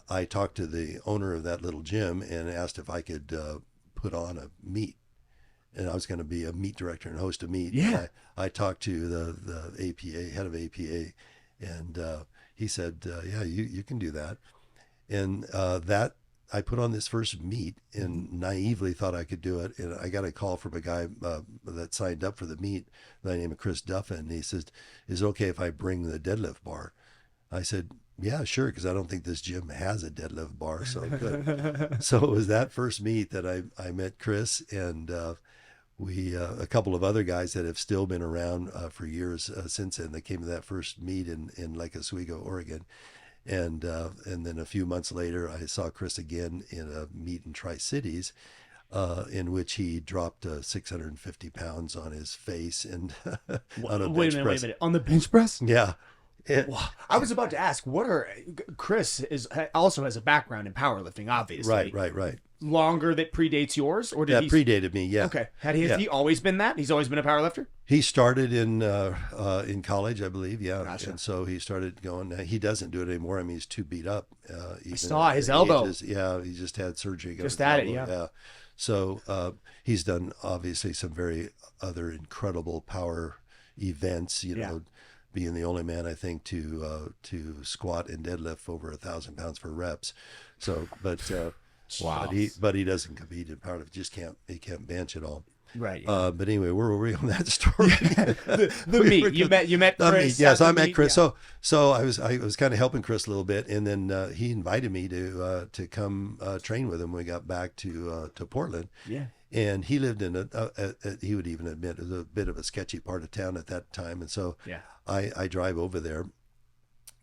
I talked to the owner of that little gym and asked if I could put on a meet. And I was going to be a meet director and host a meet. Yeah. I talked to the APA, head of APA, and he said, yeah, you can do that. And that I put on this first meet and naively thought I could do it. And I got a call from a guy that signed up for the meet by the name of Chris Duffin. And he says, "Is it okay if I bring the deadlift bar?" I said, "Yeah, sure, because I don't think this gym has a deadlift bar." So good. So it was that first meet that I met Chris, and we a couple of other guys that have still been around for years since then. They came to that first meet in Lake Oswego, Oregon. And then a few months later, I saw Chris again in a meet in Tri-Cities, in which he dropped 650 pounds on his face and on a bench press. Wait a minute. On the bench press? Yeah. Wow. I was about to ask, Chris also has a background in powerlifting, obviously. Right. Longer that predates yours, or did he predated me? Yeah. Okay. Has he always been that? He's always been a powerlifter? He started in college, I believe. Yeah. Gotcha. And so he started going. He doesn't do it anymore. I mean, he's too beat up. I saw his elbow. He just had surgery. Just at it. Yeah. So he's done obviously some very other incredible power events. Being the only man I think to squat and deadlift over 1,000 pounds for reps. So, Wow. But he doesn't compete in powerlifting. He can't bench at all. Right. But anyway, where were we on that story? the meet. You met Chris. Yes, I met Chris. Yeah. So I was kind of helping Chris a little bit, and then he invited me to come train with him when we got back to Portland. Yeah. And he lived in he would even admit, it was a bit of a sketchy part of town at that time. And so I drive over there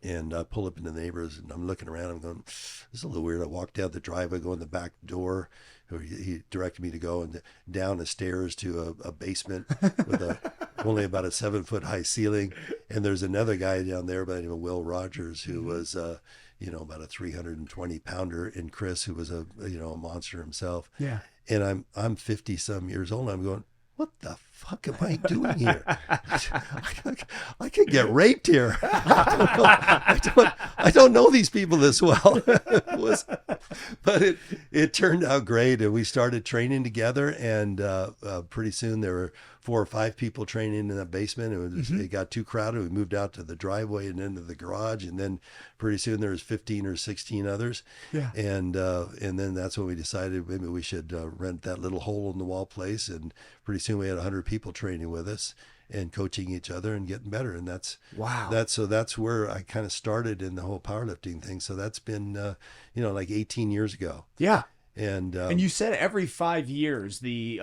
and pull up into the neighbors, and I'm looking around. I'm going, this is a little weird. I walk down the driveway, go in the back door, he directed me to go and down the stairs to a basement with only about a 7-foot high ceiling. And there's another guy down there by the name of Will Rogers, who was, about a 320 pounder, and Chris, who was a monster himself. Yeah. And I'm 50 some years old. I'm going, what the fuck am I doing here? I could get raped here. I don't know these people this well. But it turned out great, and we started training together. And pretty soon there were 4 or 5 people training in the basement. It got too crowded. We moved out to the driveway and into the garage, and then pretty soon there was 15 or 16 others. Yeah. And then that's when we decided maybe we should rent that little hole in the wall place. And pretty soon we had 100 people training with us and coaching each other and getting better. And that's where I kind of started in the whole powerlifting thing. So that's been like 18 years ago. Yeah. And you said every 5 years the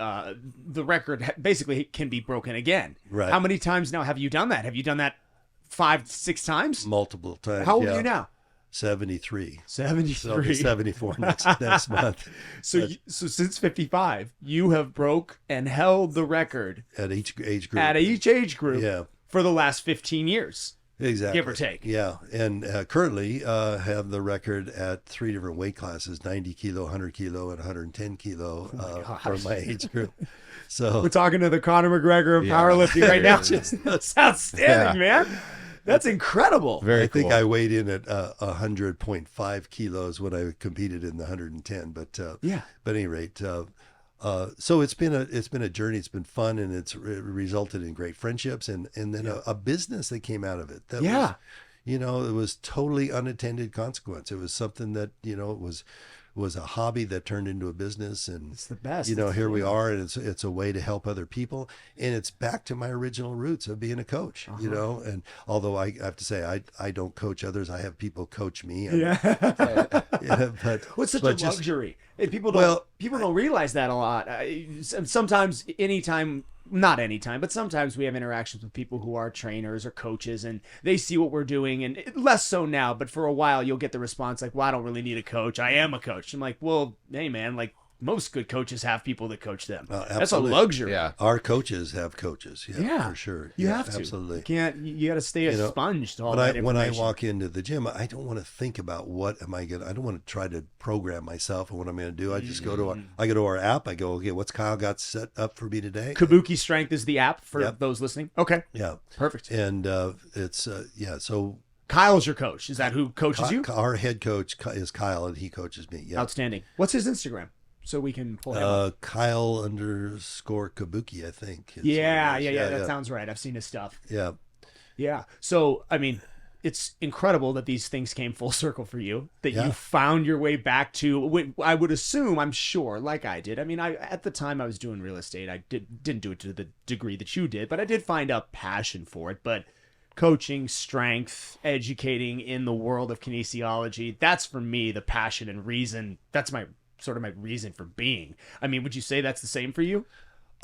record basically can be broken again. Right. How many times now have you done that? Have you done that 5-6 times? Multiple times. How old are you now? 73. 73. So I'll be 74 next month. So since 55, you have broke and held the record At each age group. Yeah. For the last 15 years. Exactly. Give or take. Yeah. And currently have the record at 3 different weight classes, 90 kilo, 100 kilo, and 110 kilo for my age group. So we're talking to the Conor McGregor of powerlifting right now. That's outstanding, man. That's incredible. Very I think cool. I weighed in at 100.5 kilos when I competed in the 110. But at any rate, so it's been a journey. It's been fun, and it's resulted in great friendships, and then a business that came out of it. That was, it was totally unintended consequence. It was something that was a hobby that turned into a business, and it's the best. Here we are, and it's a way to help other people, and it's back to my original roots of being a coach. And although I have to say I don't coach others, I have people coach me. But what's such a luxury? People don't realize that a lot. Sometimes, not anytime, but sometimes we have interactions with people who are trainers or coaches, and they see what we're doing, and less so now, but for a while you'll get the response like, well, I don't really need a coach. I am a coach. I'm like, well, hey man, like most good coaches have people that coach them. That's a luxury. Yeah. Our coaches have coaches. Yeah, for sure. You have to. Absolutely. You got to stay a sponge to all that information. When I walk into the gym, I don't want to think about what am I going to, I don't want to try to program myself and what I'm going to do. I just go to our app. I go, okay, what's Kyle got set up for me today? Kabuki Strength is the app for those listening. Okay. Yeah. Perfect. And so Kyle's your coach. Is that who coaches you? Our head coach is Kyle, and he coaches me. Yeah. Outstanding. What's his Instagram? So we can pull him up. Kyle_Kabuki, I think. Yeah. That sounds right. I've seen his stuff. Yeah. Yeah. So, I mean, it's incredible that these things came full circle for you, that you found your way back to, I would assume, I'm sure, like I did. I mean, at the time I was doing real estate, I didn't do it to the degree that you did, but I did find a passion for it. But coaching, strength, educating in the world of kinesiology, that's for me the passion and reason. That's my reason for being. I mean, would you say that's the same for you?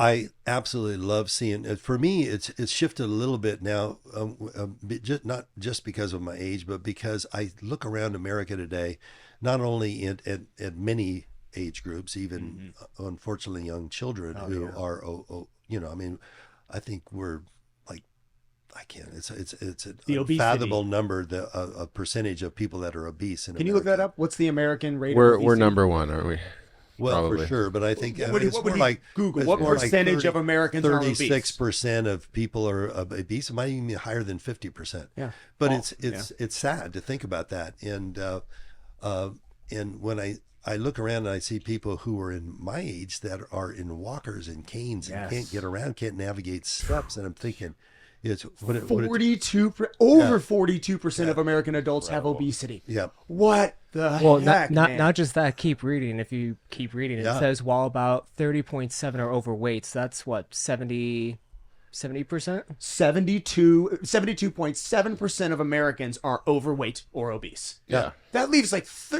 I absolutely love seeing it. For me, it's shifted a little bit now, not just because of my age, but because I look around America today, not only at many age groups, even unfortunately young children are, I mean, I think we're like, I can't. It's an unfathomable number, a percentage of people that are obese in America. Can you look that up? What's the American rate? We're number one, aren't we? Well, Probably. For sure, but I think what Google? What percentage of Americans are obese? 36% of people are obese. It might even be higher than 50%. Yeah, but it's sad to think about that. And when I look around and I see people who are in my age that are in walkers and canes and can't get around, can't navigate steps, and I'm thinking, it's 42% of American adults have obesity. Yeah. What the heck? Not just that. Keep reading. If you keep reading, it says while about 30.7 are overweight. So that's what 70. 70%. 72.7% of Americans are overweight or obese. Yeah. That leaves that's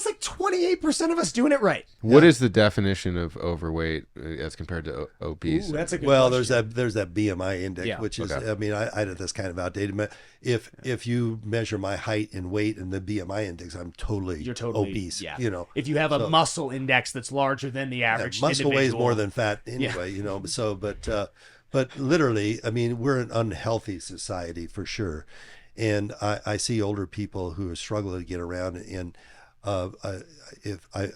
like 28% of us doing it right. What is the definition of overweight as compared to obese? Ooh, that's a good Well, question. there's that BMI index, Yeah. which is, Okay. I mean, I that's kind of outdated. But if you measure my height and weight and the BMI index, I'm You're totally obese. Yeah. You know, if you have a so- muscle index that's larger than the average muscle weighs individual. more than fat anyway. You know, so but literally, I mean, we're an unhealthy society for sure, and I see older people who are struggling to get around and. I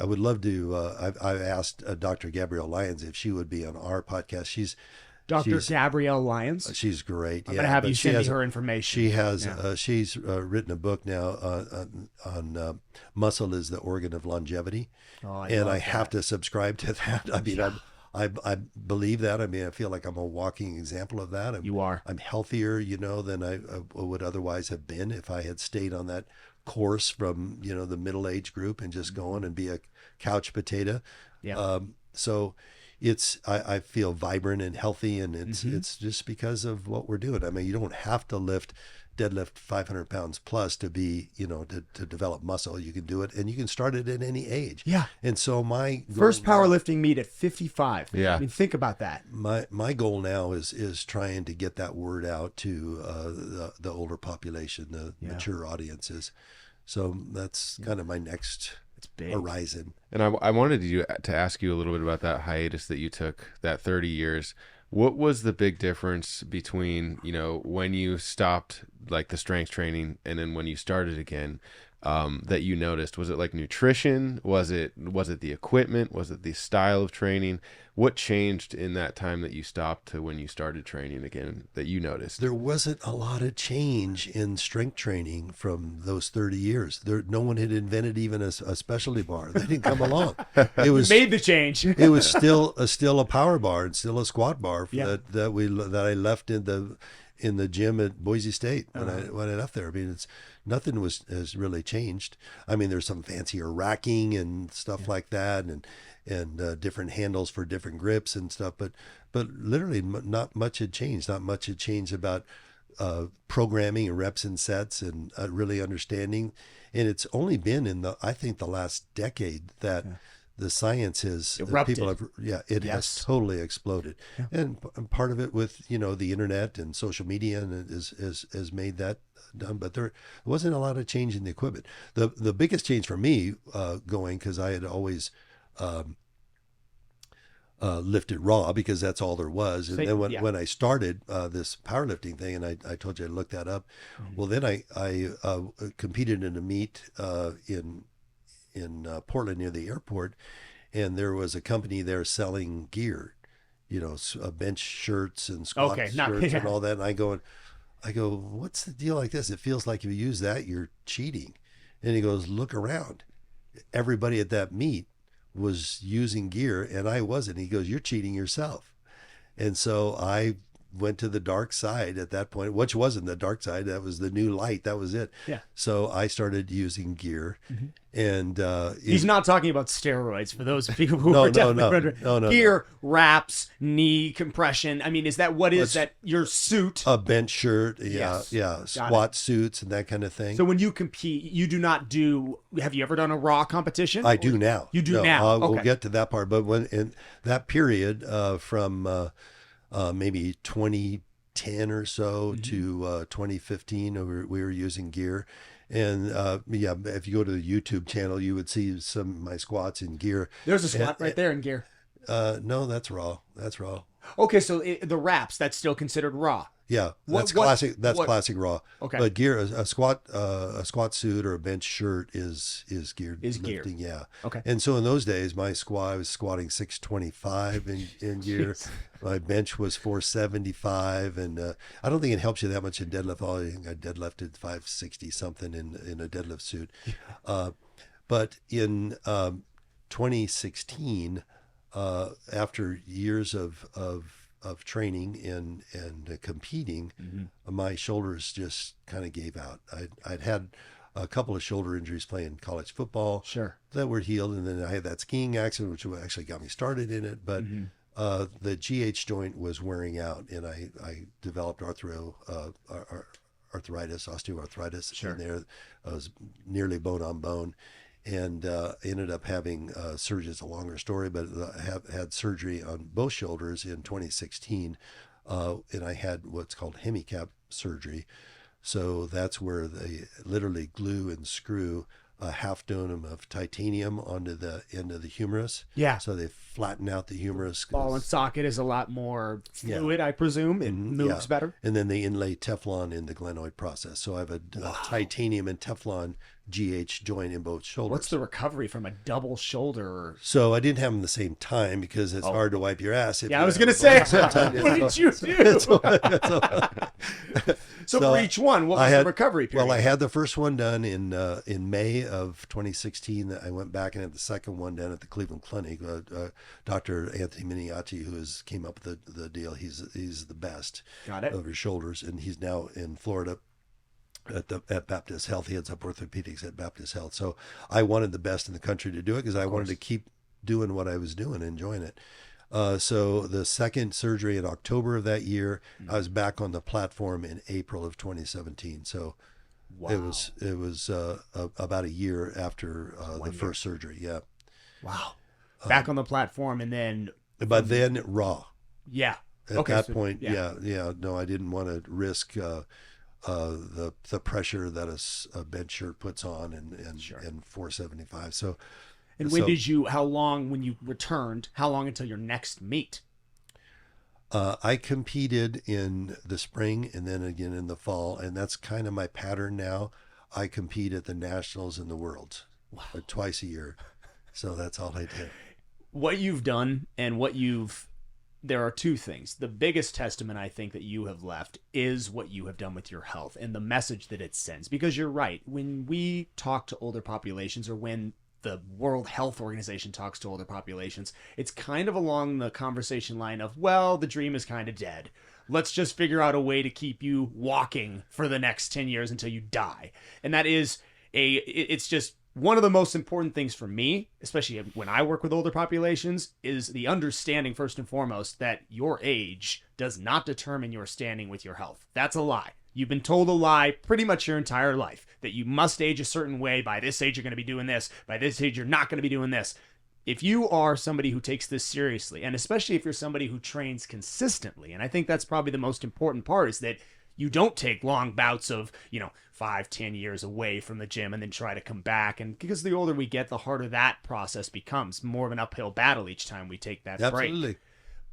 would love to. I've asked Dr. Gabrielle Lyons if she would be on our podcast. She's Gabrielle Lyons. She's great. I'm gonna have but you she send me has her information. She has. Yeah. She's written a book now on muscle is the organ of longevity, and I have to subscribe to that. I mean, I believe that. I mean, I feel like I'm a walking example of that. You are. I'm healthier, than I would otherwise have been if I had stayed on that course from the middle age group and just going and be a couch potato. Yeah. So I feel vibrant and healthy, and it's just because of what we're doing. I mean, you don't have to deadlift 500 pounds plus to be to develop muscle. You can do it, and you can start it at any age. Yeah. And so my First goal now- powerlifting meet at 55. Yeah. I mean, think about that. my goal now is trying to get that word out to the older population, the mature audiences. So that's kind of my next It's big. horizon. And I wanted to ask you a little bit about that hiatus that you took, that 30 years. What was the big difference between, when you stopped like the strength training and then when you started again, that you noticed? Was it like nutrition? Was it the equipment? Was it the style of training? What changed in that time that you stopped to when you started training again that you noticed? There wasn't a lot of change in strength training from those 30 years. No one had invented even a specialty bar. They didn't come along. It was Made the change. it was still a power bar and still a squat bar Yeah. that I left in the gym at Boise State when I left there. I mean, nothing has really changed. I mean, there's some fancier racking and stuff like that, and different handles for different grips and stuff. But literally, not much had changed. Not much had changed about programming and reps and sets and really understanding. And it's only been I think the last decade that. The science has Erupted. It has totally exploded, and part of it with the internet and social media and has made that done. But there wasn't a lot of change in the equipment. The biggest change for me going, because I had always lifted raw because that's all there was, and then when I started this powerlifting thing, and I told you I looked that up. Well, then I competed in a meet in Portland near the airport, and there was a company there selling gear, bench shirts and squat shirts and all that. And I go, what's the deal like this? It feels like if you use that, you're cheating. And he goes, look around. Everybody at that meet was using gear, and I wasn't. He goes, you're cheating yourself. And so I went to the dark side at that point, which wasn't the dark side. That was the new light. That was it. Yeah. So I started using gear, and He's not talking about steroids for those people who are definitely wondering. No. Gear, wraps, knee compression. I mean, is that that your suit? A bench shirt, Yes. squat suits and that kind of thing. So when you compete, you do not do. Have you ever done a raw competition? I do now. You do now. We'll Okay. get to that part, but when in that period from maybe 2010 or so to 2015, we were using gear. And if you go to the YouTube channel, you would see some of my squats in gear. There's a squat right there in gear. No, that's raw. That's raw. Okay, so the wraps, that's still considered raw. Yeah, What- that's what- classic. That's what- classic raw. Okay. But gear, a squat suit or a bench shirt is geared. Is geared. lifting, yeah. Okay. And so in those days, I was squatting 625 in gear. My bench was 475, and I don't think it helps you that much in deadlift. I think I deadlifted 560 something in a deadlift suit. But in 2016, after years of training and competing, my shoulders just kind of gave out. I'd had a couple of shoulder injuries playing college football Sure. that were healed, and then I had that skiing accident, which actually got me started in it. But the GH joint was wearing out, and I developed arthritis, osteoarthritis. Sure. And there I was nearly bone on bone, and ended up having surgery. It's a longer story, but I have had surgery on both shoulders in 2016, and I had what's called hemicap surgery. So that's where they literally glue and screw a half dome of titanium onto the end of the humerus. Yeah. So they flatten out the humerus. Ball and socket is a lot more fluid, I presume. It moves better. And then they inlay Teflon in the glenoid process. So I have a titanium and Teflon GH joint in both shoulders. What's the recovery from a double shoulder? So I didn't have them the same time because it's hard to wipe your ass. Yeah, I was going to say, what did you do? So for each one, what was the recovery period? Well, I had the first one done in May of 2016. I went back and had the second one done at the Cleveland Clinic. Dr. Anthony Miniati, who came up with the deal, he's the best of his shoulders, and he's now in Florida at Baptist Health. He heads up orthopedics at Baptist Health. So I wanted the best in the country to do it because I wanted to keep doing what I was doing, enjoying it. So the second surgery in October of that year, I was back on the platform in April of 2017. So it was about a year after the first surgery. Yeah. Wow. Back on the platform, and then. But then raw. Yeah. At that point, no, I didn't want to risk the pressure that a bench shirt puts on and 475. So. And how long, when you returned, how long until your next meet? I competed in the spring and then again in the fall, and that's kind of my pattern now. I compete at the Nationals and the Worlds twice a year. So that's all I did. What you've done and there are two things. The biggest testament I think that you have left is what you have done with your health and the message that it sends. Because you're right, when we talk to older populations, or when the World Health Organization talks to older populations, it's kind of along the conversation line of, well, the dream is kind of dead. Let's just figure out a way to keep you walking for the next 10 years until you die. And that is it's just one of the most important things for me, especially when I work with older populations, is the understanding, first and foremost, that your age does not determine your standing with your health. That's a lie. You've been told a lie pretty much your entire life, that you must age a certain way. By this age, you're going to be doing this. By this age, you're not going to be doing this. If you are somebody who takes this seriously, and especially if you're somebody who trains consistently, and I think that's probably the most important part, is that you don't take long bouts of, 5-10 years away from the gym and then try to come back. And because the older we get, the harder that process becomes. More of an uphill battle each time we take that break.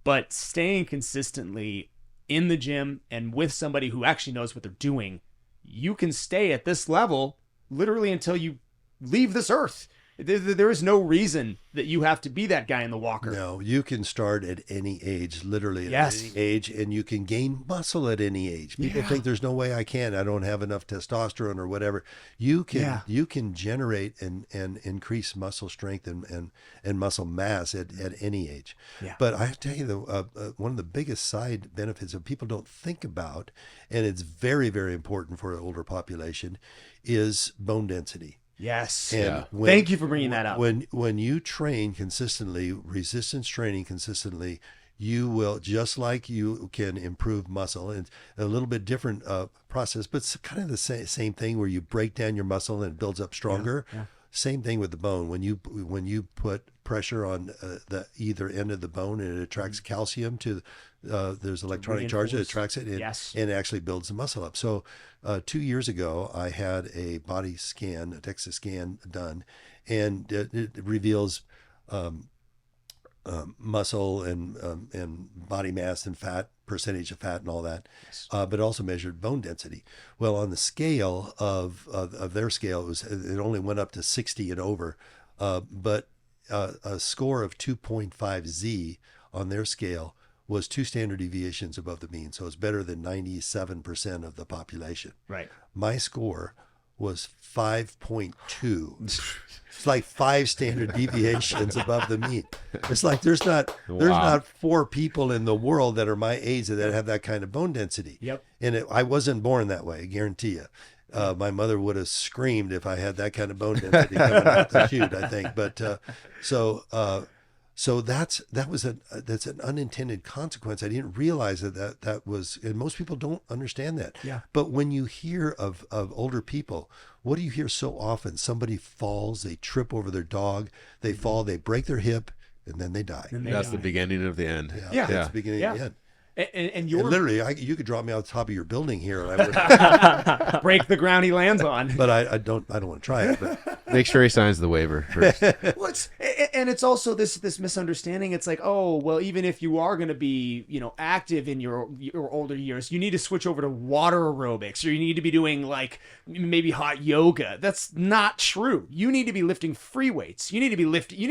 But staying consistently in the gym and with somebody who actually knows what they're doing, you can stay at this level literally until you leave this earth. There is no reason that you have to be that guy in the walker. No, you can start at any age, literally at any age, and you can gain muscle at any age. People think there's no way I can. I don't have enough testosterone or whatever. You can generate and increase muscle strength and muscle mass at any age. Yeah. But I have to tell you, one of the biggest side benefits that people don't think about, and it's very, very important for an older population, is bone density. Yes. And thank you for bringing that up. When you train consistently, resistance training consistently, you will, just like you can improve muscle, and a little bit different process, but it's kind of the same thing where you break down your muscle and it builds up stronger. Yeah. Same thing with the bone. When you put pressure on the either end of the bone, and it attracts calcium to there's electronic charge that attracts it, and actually builds the muscle up. So 2 years ago, I had a body scan, a DEXA scan done, and it reveals muscle and body mass and fat, percentage of fat and all that, but also measured bone density. Well, on the scale of their scale, it only went up to 60 and over, but a score of 2.5 Z on their scale was 2 standard deviations above the mean. So it's better than 97% of the population. Right. My score was 5.2. It's like 5 standard deviations above the mean. It's like there's not 4 people in the world that are my age that have that kind of bone density. Yep. And I wasn't born that way, I guarantee you. My mother would have screamed if I had that kind of bone density coming out the chute, I think. But So that's an unintended consequence. I didn't realize that was, and most people don't understand that. Yeah. But when you hear of older people, what do you hear so often? Somebody falls, they trip over their dog, they fall, they break their hip, and then they die. That's the beginning of the end. Yeah. That's the beginning of the end. And And you're literally, you could drop me off the top of your building here, and I would. break the ground he lands on. But I don't want to try it. But Make sure he signs the waiver first. Well, it's also this misunderstanding. It's like, oh, well, even if you are going to be, active in your older years, you need to switch over to water aerobics, or you need to be doing like maybe hot yoga. That's not true. You need to be lifting free weights. You need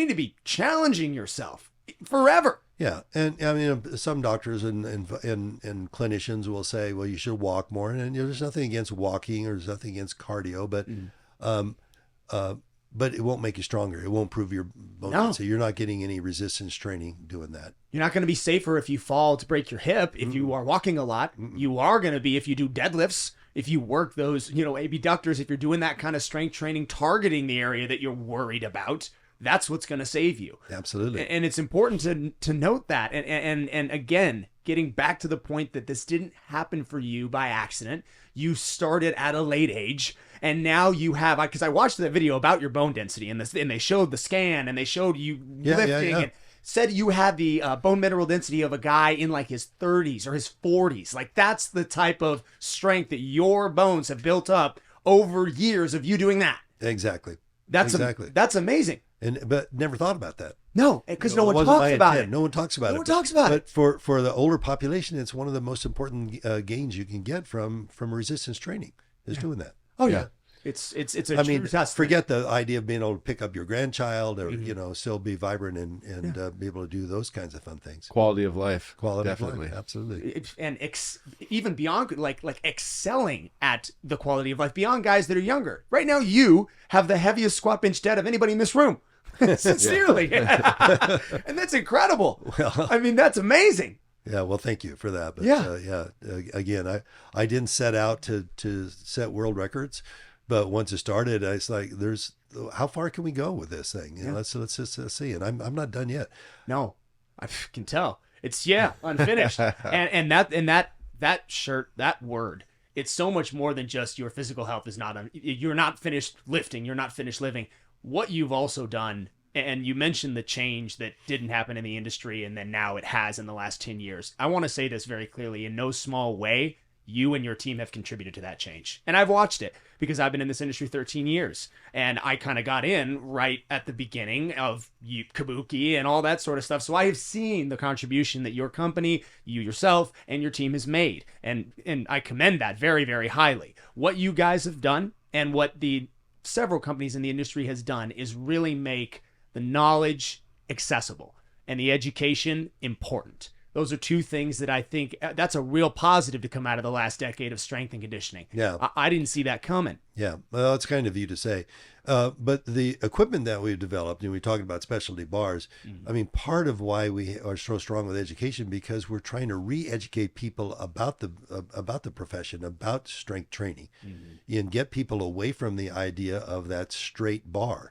to be challenging yourself forever. yeah, and I mean, some doctors and clinicians will say, well, you should walk more, and there's nothing against walking, or there's nothing against cardio, but it won't make you stronger. It won't improve your bone density. You're not getting any resistance training doing that. You're not going to be safer if you fall to break your hip. If you are walking a lot, you are going to be if you do deadlifts, if you work those, abductors, if you're doing that kind of strength training, targeting the area that you're worried about. That's what's going to save you. Absolutely. And it's important to note that. And again, getting back to the point that this didn't happen for you by accident. You started at a late age, and now you have, because I watched that video about your bone density, and they showed the scan, and they showed you lifting, and said you had the bone mineral density of a guy in like his 30s or his 40s. Like, that's the type of strength that your bones have built up over years of you doing that. Exactly. That's amazing. But never thought about that. No, because no one wasn't talks my about intent. it. No one talks about it. No one talks about it. But for the older population, it's one of the most important gains you can get from resistance training is doing that. Oh yeah. It's a true testament. Forget the idea of being able to pick up your grandchild or still be vibrant and be able to do those kinds of fun things. Quality of life. Definitely. Absolutely. And even beyond like excelling at the quality of life beyond guys that are younger. Right now, you have the heaviest squat bench dead of anybody in this room. Sincerely. And that's incredible. Well, I mean, that's amazing. Yeah, well, thank you for that. But again, I didn't set out to set world records, but once it started, it's like, how far can we go with this thing? Let's just see. And I'm not done yet. No, I can tell. It's unfinished. and that shirt, that word, it's so much more than just your physical health is not, you're not finished lifting. You're not finished living. What you've also done, and you mentioned the change that didn't happen in the industry, and then now it has in the last 10 years. I want to say this very clearly. In no small way, you and your team have contributed to that change. And I've watched it because I've been in this industry 13 years. And I kind of got in right at the beginning of Kabuki and all that sort of stuff. So I have seen the contribution that your company, you yourself, and your team has made. And I commend that very, very highly. What you guys have done and what the several companies in the industry has done is really make the knowledge accessible and the education important. Those are two things that I think that's a real positive to come out of the last decade of strength and conditioning. Yeah. I didn't see that coming. Yeah. Well, it's kind of you to say. But the equipment that we've developed, and we're talking about specialty bars, I mean, part of why we are so strong with education, because we're trying to re-educate people about the profession, about strength training, and get people away from the idea of that straight bar.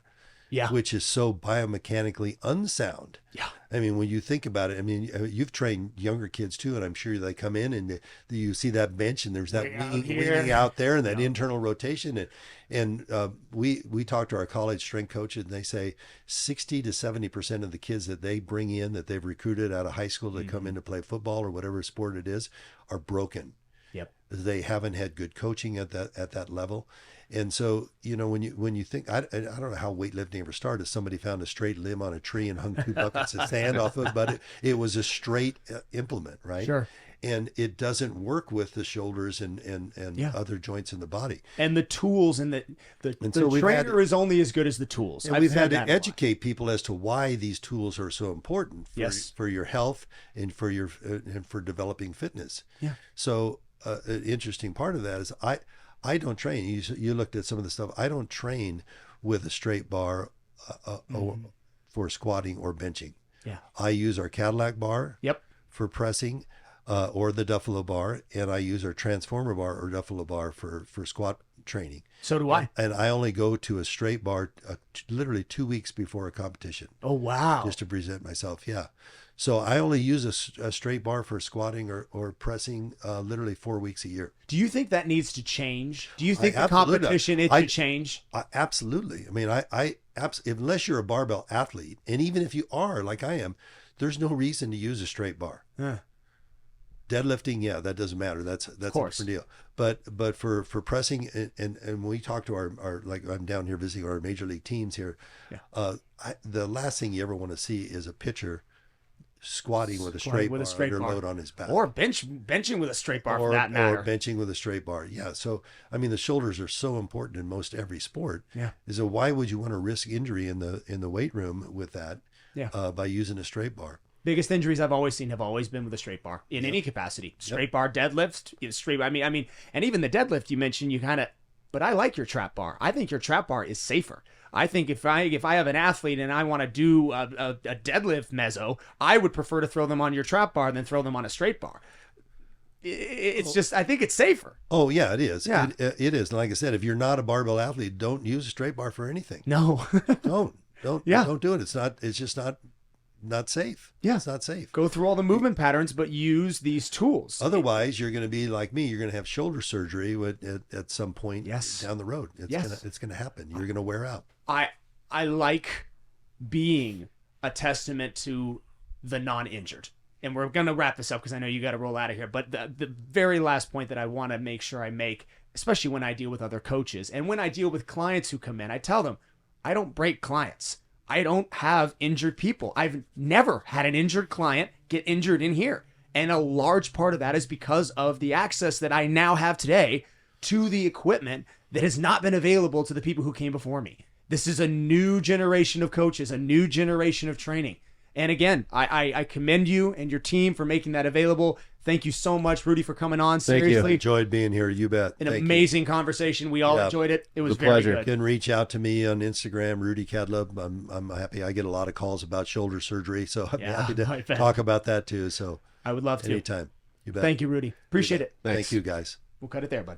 Yeah. Which is so biomechanically unsound. Yeah. I mean, when you think about it, I mean, you've trained younger kids too, and I'm sure they come in and you see that bench and there's that winging out there and that internal rotation. And we talk to our college strength coaches, and they say 60 to 70% of the kids that they bring in, that they've recruited out of high school to come in to play football or whatever sport it is, are broken. Yep. They haven't had good coaching at that level. And so, when you think, I don't know how weightlifting ever started. Somebody found a straight limb on a tree and hung 2 buckets of sand off of it, but it was a straight implement, right? Sure. And it doesn't work with the shoulders and other joints in the body. And the tools and the so trainer is only as good as the tools. And we've had to educate people as to why these tools are so important for your health and for developing fitness. Yeah. So an interesting part of that is I don't train. You looked at some of the stuff. I don't train with a straight bar for squatting or benching. Yeah. I use our Cadillac bar Yep. for pressing. or the Duffalo bar, and I use our transformer bar or Duffalo bar for squat training. So do I. And I only go to a straight bar literally 2 weeks before a competition. Oh, wow. Just to present myself. Yeah. So I only use a straight bar for squatting or pressing literally 4 weeks a year. Do you think that needs to change? Do you think the absolutely- competition it should change? Absolutely. I mean, unless you're a barbell athlete, and even if you are like I am, there's no reason to use a straight bar. Deadlifting, yeah, that doesn't matter. That's a different deal. But for pressing and when we talk to our like I'm down here visiting our major league teams here, the last thing you ever want to see is a pitcher squatting with a straight bar under load on his back, or benching with a straight bar for that matter, or benching with a straight bar. Yeah. So I mean, the shoulders are so important in most every sport. Yeah. So why would you want to risk injury in the weight room with that? Yeah. By using a straight bar. Biggest injuries I've always seen have always been with a straight bar in any capacity. Straight bar deadlift, straight. I mean, and even the deadlift you mentioned, but I like your trap bar. I think your trap bar is safer. I think if I have an athlete and I want to do a deadlift mezzo, I would prefer to throw them on your trap bar than throw them on a straight bar. It's just, I think it's safer. Oh yeah, it is. Yeah. It is. And like I said, if you're not a barbell athlete, don't use a straight bar for anything. No. Don't do it. It's just not safe. Yeah. It's not safe. Go through all the movement patterns, but use these tools. Otherwise, you're going to be like me. You're going to have shoulder surgery at some point down the road. It's going to happen. You're going to wear out. I like being a testament to the non-injured. And we're going to wrap this up because I know you got to roll out of here. But the very last point that I want to make sure I make, especially when I deal with other coaches and when I deal with clients who come in, I tell them, I don't break clients. I don't have injured people. I've never had an injured client get injured in here. And a large part of that is because of the access that I now have today to the equipment that has not been available to the people who came before me. This is a new generation of coaches, a new generation of training. And again, I commend you and your team for making that available. Thank you so much, Rudy, for coming on. Thank you. Seriously, Enjoyed being here. You bet. an amazing conversation. We all enjoyed it. It was a very pleasure. good. You can reach out to me on Instagram, Rudy Kadlub. I'm happy. I get a lot of calls about shoulder surgery, so I'm happy I to bet. talk about that too. So I would love to. anytime. You bet. Thank you, Rudy. Appreciate it. Thank you, guys. We'll cut it there, bud.